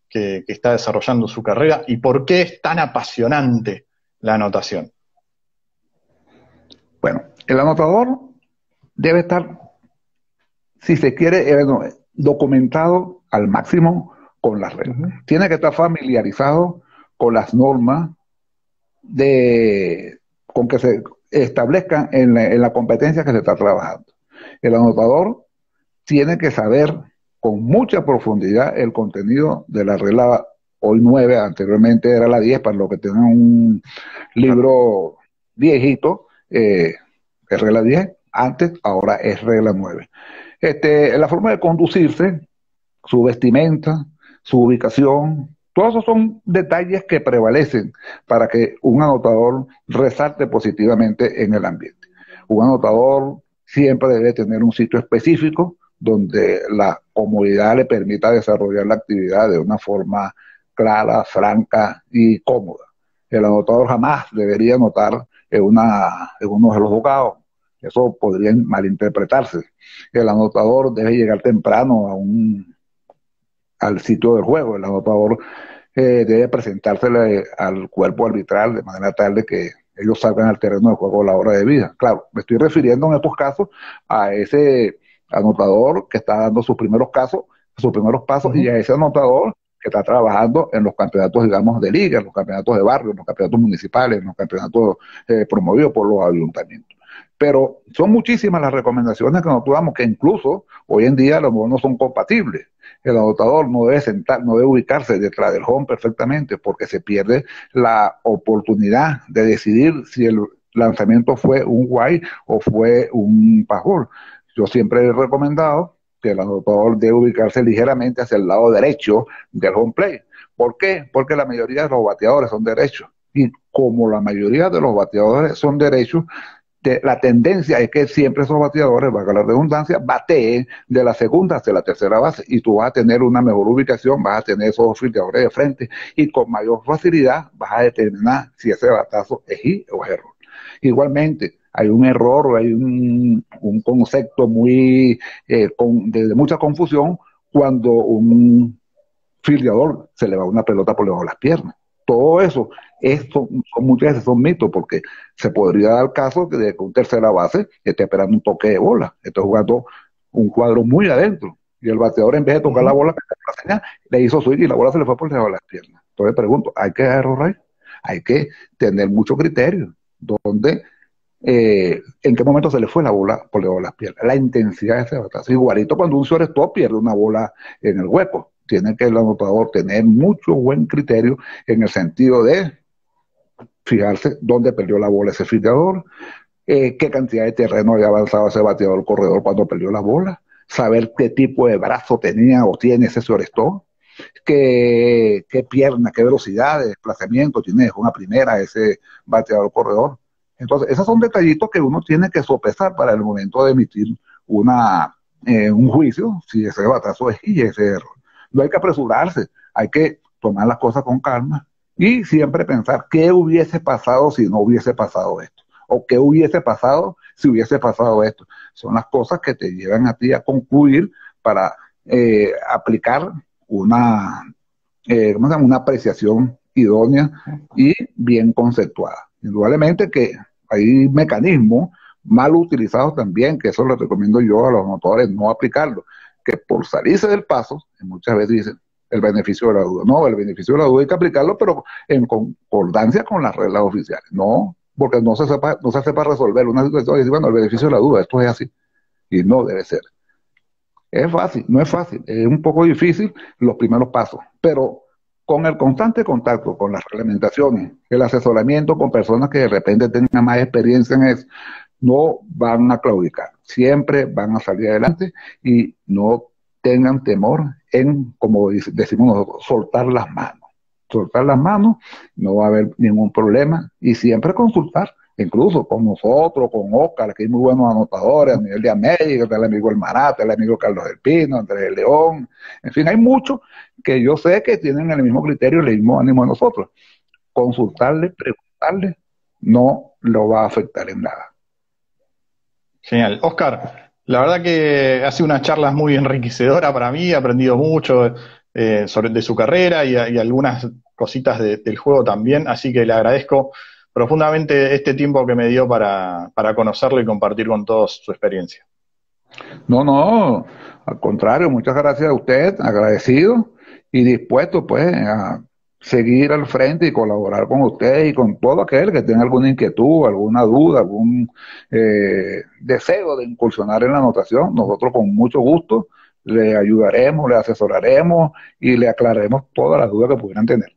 que está desarrollando su carrera y por qué es tan apasionante la anotación. Bueno, el anotador debe estar, si se quiere, documentado al máximo con las reglas. Tiene que estar familiarizado con las normas con que se establezcan en la competencia que se está trabajando. El anotador tiene que saber con mucha profundidad el contenido de la regla hoy 9, anteriormente era la 10, para los que tengan un libro viejito, es regla 10, antes, ahora es regla 9. La forma de conducirse, su vestimenta, su ubicación, todos esos son detalles que prevalecen para que un anotador resalte positivamente en el ambiente. Un anotador siempre debe tener un sitio específico donde la comodidad le permita desarrollar la actividad de una forma clara, franca y cómoda. El anotador jamás debería anotar en uno de los bocados. Eso podría malinterpretarse. El anotador debe llegar temprano al sitio del juego. El anotador debe presentársele al cuerpo arbitral de manera tal de que ellos salgan al terreno de juego a la hora de vida. Claro, me estoy refiriendo en estos casos a ese anotador que está dando sus primeros pasos, y a ese anotador que está trabajando en los campeonatos, digamos, de liga, en los campeonatos de barrio, en los campeonatos municipales, en los campeonatos promovidos por los ayuntamientos. Pero son muchísimas las recomendaciones que nosotros damos, que incluso hoy en día los no son compatibles. El anotador no debe sentar, no debe ubicarse detrás del home perfectamente, porque se pierde la oportunidad de decidir si el lanzamiento fue un wide o fue un passball. Yo siempre he recomendado que el anotador debe ubicarse ligeramente hacia el lado derecho del home plate. ¿Por qué? Porque la mayoría de los bateadores son derechos. Y como la mayoría de los bateadores son derechos, la tendencia es que siempre esos bateadores, valga la redundancia, bateen de la segunda hacia la tercera base y tú vas a tener una mejor ubicación, vas a tener esos fildeadores de frente y con mayor facilidad vas a determinar si ese batazo es hit o es error. Igualmente, hay un error o hay un concepto muy de mucha confusión cuando un fildeador se le va una pelota por debajo de las piernas. Todo eso, esto muchas veces son mitos, porque se podría dar el caso de que un tercera base esté esperando un toque de bola, esté jugando un cuadro muy adentro, y el bateador en vez de tocar la bola, la señal, le hizo swing y la bola se le fue por debajo de las piernas. Entonces pregunto, ¿hay que error? Hay que tener mucho criterio, donde en qué momento se le fue la bola por debajo de las piernas, la intensidad de ese batazo. Igualito cuando un shortstop pierde una bola en el hueco, tiene que el anotador tener mucho buen criterio en el sentido de fijarse dónde perdió la bola ese fildeador, qué cantidad de terreno había avanzado ese bateador corredor cuando perdió la bola, saber qué tipo de brazo tenía o tiene ese shortstop, qué pierna, qué velocidad de desplazamiento tiene una primera ese bateador corredor. Entonces, esos son detallitos que uno tiene que sopesar para el momento de emitir un juicio, si ese batazo es y ese error. No hay que apresurarse, hay que tomar las cosas con calma y siempre pensar qué hubiese pasado si no hubiese pasado esto, o qué hubiese pasado si hubiese pasado esto. Son las cosas que te llevan a ti a concluir para aplicar una apreciación idónea y bien conceptuada. Indudablemente que hay mecanismos mal utilizados también, que eso lo recomiendo yo a los anotadores no aplicarlo, que por salirse del paso, muchas veces dicen el beneficio de la duda. No, el beneficio de la duda hay que aplicarlo, pero en concordancia con las reglas oficiales. No, porque no se sepa resolver una situación y decir, bueno, el beneficio de la duda, esto es así. Y no debe ser. Es fácil, no es fácil, es un poco difícil los primeros pasos, pero con el constante contacto con las reglamentaciones, el asesoramiento con personas que de repente tengan más experiencia en eso, no van a claudicar, siempre van a salir adelante y no tengan temor en, como decimos nosotros, soltar las manos. Soltar las manos, no va a haber ningún problema y siempre consultar, incluso con nosotros, con Oscar, que hay muy buenos anotadores a nivel de América, está el amigo El Marata, el amigo Carlos del Pino, Andrés León, en fin, hay muchos que yo sé que tienen el mismo criterio, el mismo ánimo de nosotros. Consultarle, preguntarle, no lo va a afectar en nada. Genial. Oscar, la verdad que ha sido una charla muy enriquecedora para mí, he aprendido mucho de su carrera y algunas cositas del juego también, así que le agradezco profundamente este tiempo que me dio para conocerlo y compartir con todos su experiencia. No, al contrario, muchas gracias a usted, agradecido y dispuesto pues a seguir al frente y colaborar con usted y con todo aquel que tenga alguna inquietud, alguna duda, algún deseo de incursionar en la anotación. Nosotros con mucho gusto le ayudaremos, le asesoraremos y le aclararemos todas las dudas que pudieran tener.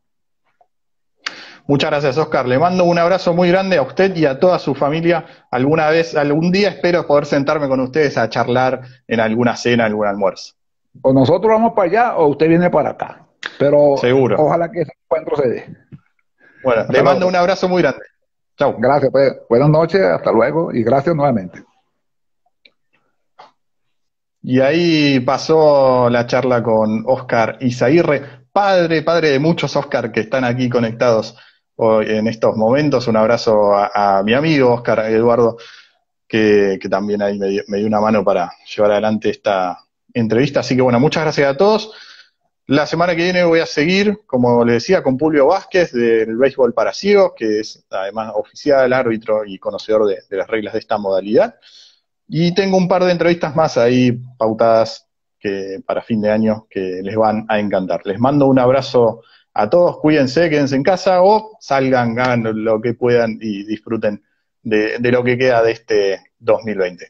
Muchas gracias, Oscar. Le mando un abrazo muy grande a usted y a toda su familia. Algún día espero poder sentarme con ustedes a charlar en alguna cena, algún almuerzo. O nosotros vamos para allá o usted viene para acá. Pero seguro. Ojalá que ese encuentro se dé. Bueno, le mando un abrazo muy grande. Chau. Gracias, pues. Buenas noches, hasta luego y gracias nuevamente. Y ahí pasó la charla con Oscar Izaguirre, padre de muchos Oscar que están aquí conectados hoy en estos momentos. Un abrazo a mi amigo Oscar Eduardo, que también ahí me dio una mano para llevar adelante esta entrevista. Así que bueno, muchas gracias a todos. La semana que viene voy a seguir, como le decía, con Publio Vázquez del Béisbol para Ciegos, que es además oficial, árbitro y conocedor de las reglas de esta modalidad. Y tengo un par de entrevistas más ahí pautadas para fin de año que les van a encantar. Les mando un abrazo a todos, cuídense, quédense en casa o salgan, hagan lo que puedan y disfruten de lo que queda de este 2020.